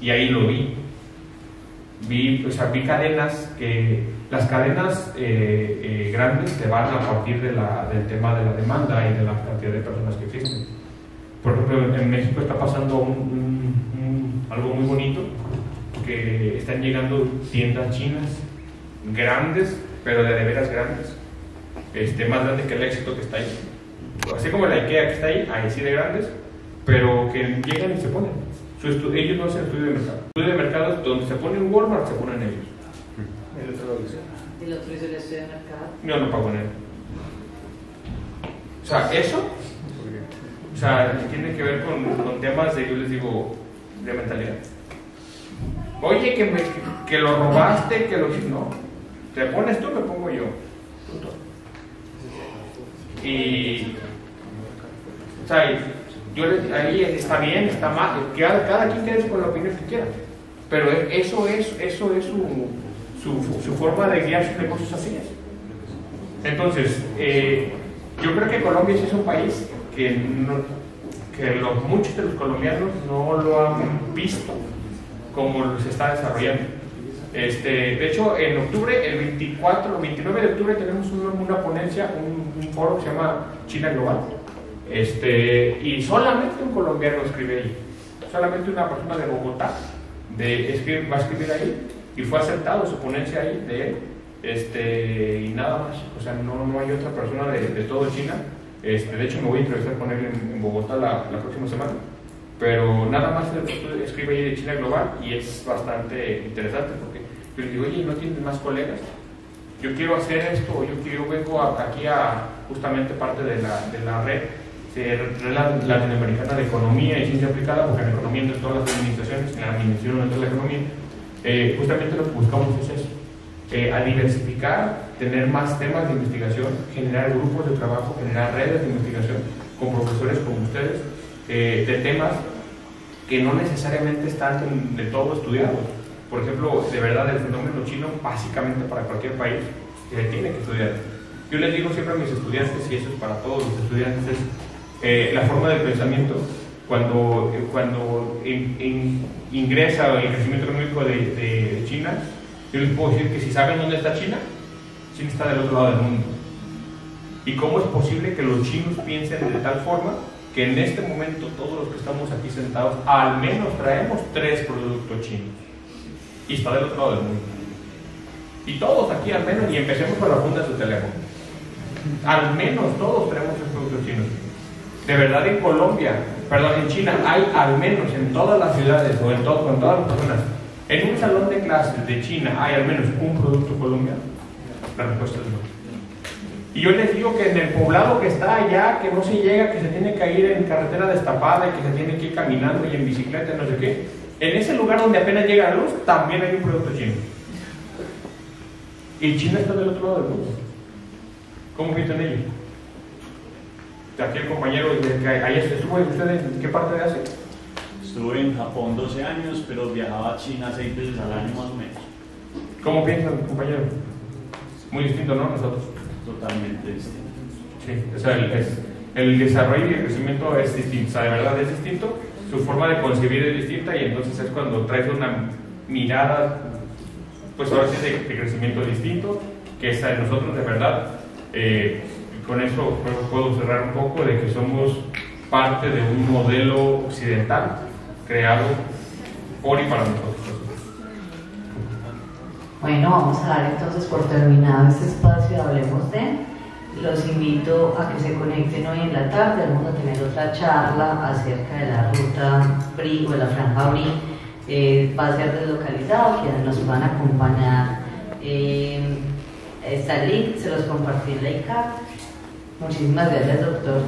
Speaker 2: Y ahí lo vi. Vi cadenas las cadenas grandes te van a partir del tema de la demanda y de la cantidad de personas que existen. Por ejemplo, en México está pasando algo muy bonito, que están llegando tiendas chinas grandes, pero de veras grandes, más grande que el Éxito que está ahí, así como la IKEA que está ahí, sí de grandes, pero que llegan y se ponen. Ellos no hacen estudio de mercado. Estudio de mercado es donde se pone un Walmart, se ponen ellos.
Speaker 1: ¿El otro hizo el estudio de mercado?
Speaker 2: Yo no pago en él. O sea, eso, tiene que ver con temas de, yo les digo, de mentalidad. Oye, que lo robaste, que lo... No, te pones tú, me pongo yo. Punto. Y... ahí está bien, está mal, cada quien quede con la opinión que quiera, pero eso es su forma de guiar sus negocios así es. Entonces, yo creo que Colombia sí es un país que muchos de los colombianos no lo han visto como se está desarrollando. De hecho, en octubre, el 29 de octubre tenemos una ponencia, un foro que se llama China Global. Y solamente un colombiano escribe ahí, solamente una persona de Bogotá va a escribir ahí, y fue aceptado su ponencia ahí de él, y nada más. O sea, no hay otra persona de todo China. De hecho, me voy a entrevistar con él en Bogotá la próxima semana, pero nada más escribe ahí de China Global, y es bastante interesante porque Yo les digo, oye, ¿no tienes más colegas? Yo quiero hacer esto, yo vengo aquí a justamente parte de la red latinoamericana de economía y ciencia aplicada, porque en economía entre todas las administraciones, en la administración entre la economía, justamente lo que buscamos es eso, a diversificar, tener más temas de investigación, generar grupos de trabajo, generar redes de investigación con profesores como ustedes, de temas que no necesariamente están de todo estudiados. Por ejemplo, de verdad, el fenómeno chino, básicamente para cualquier país, se tiene que estudiar. Yo les digo siempre a mis estudiantes, y eso es para todos los estudiantes, es la forma de pensamiento. Cuando ingresa el crecimiento económico de China, yo les puedo decir que si saben dónde está China, China está del otro lado del mundo. ¿Y cómo es posible que los chinos piensen de tal forma que en este momento todos los que estamos aquí sentados al menos traemos 3 productos chinos? Y está del otro lado del mundo. Y todos aquí al menos, y empecemos con las fundas de teléfono, al menos todos tenemos 3 productos chinos. De verdad en China hay al menos en todas las ciudades o con todas las personas, en un salón de clases de China hay al menos un producto colombiano. La respuesta es no. Y yo les digo que en el poblado que está allá, que no se llega, que se tiene que ir en carretera destapada y que se tiene que ir caminando y en bicicleta, no sé qué, en ese lugar donde apenas llega la luz, también hay un producto chino. Y China está del otro lado del mundo. ¿Cómo piensan ellos? Aquí el compañero que ayer estuvo, ¿usted en qué parte de Asia?
Speaker 5: Estuve en Japón 12 años, pero viajaba a China 6 veces al año más o menos.
Speaker 2: ¿Cómo piensan, compañero? Muy distinto, ¿no? Nosotros.
Speaker 5: Totalmente distinto.
Speaker 2: Sí, o sea, el desarrollo y el crecimiento es distinto, o sea, de verdad es distinto, su forma de concebir es distinta y entonces es cuando traes una mirada, pues ahora sí de crecimiento distinto, que es de nosotros de verdad. Con eso puedo cerrar un poco de que somos parte de un modelo occidental creado por y para nosotros.
Speaker 1: Bueno, vamos a dar entonces por terminado este espacio, hablemos de. Los invito a que se conecten hoy en la tarde, vamos a tener otra charla acerca de la ruta BRI o de la franja BRI, va a ser deslocalizado, quienes nos van a acompañar, está el link, se los compartí en la ICAP. Muchísimas gracias, doctor.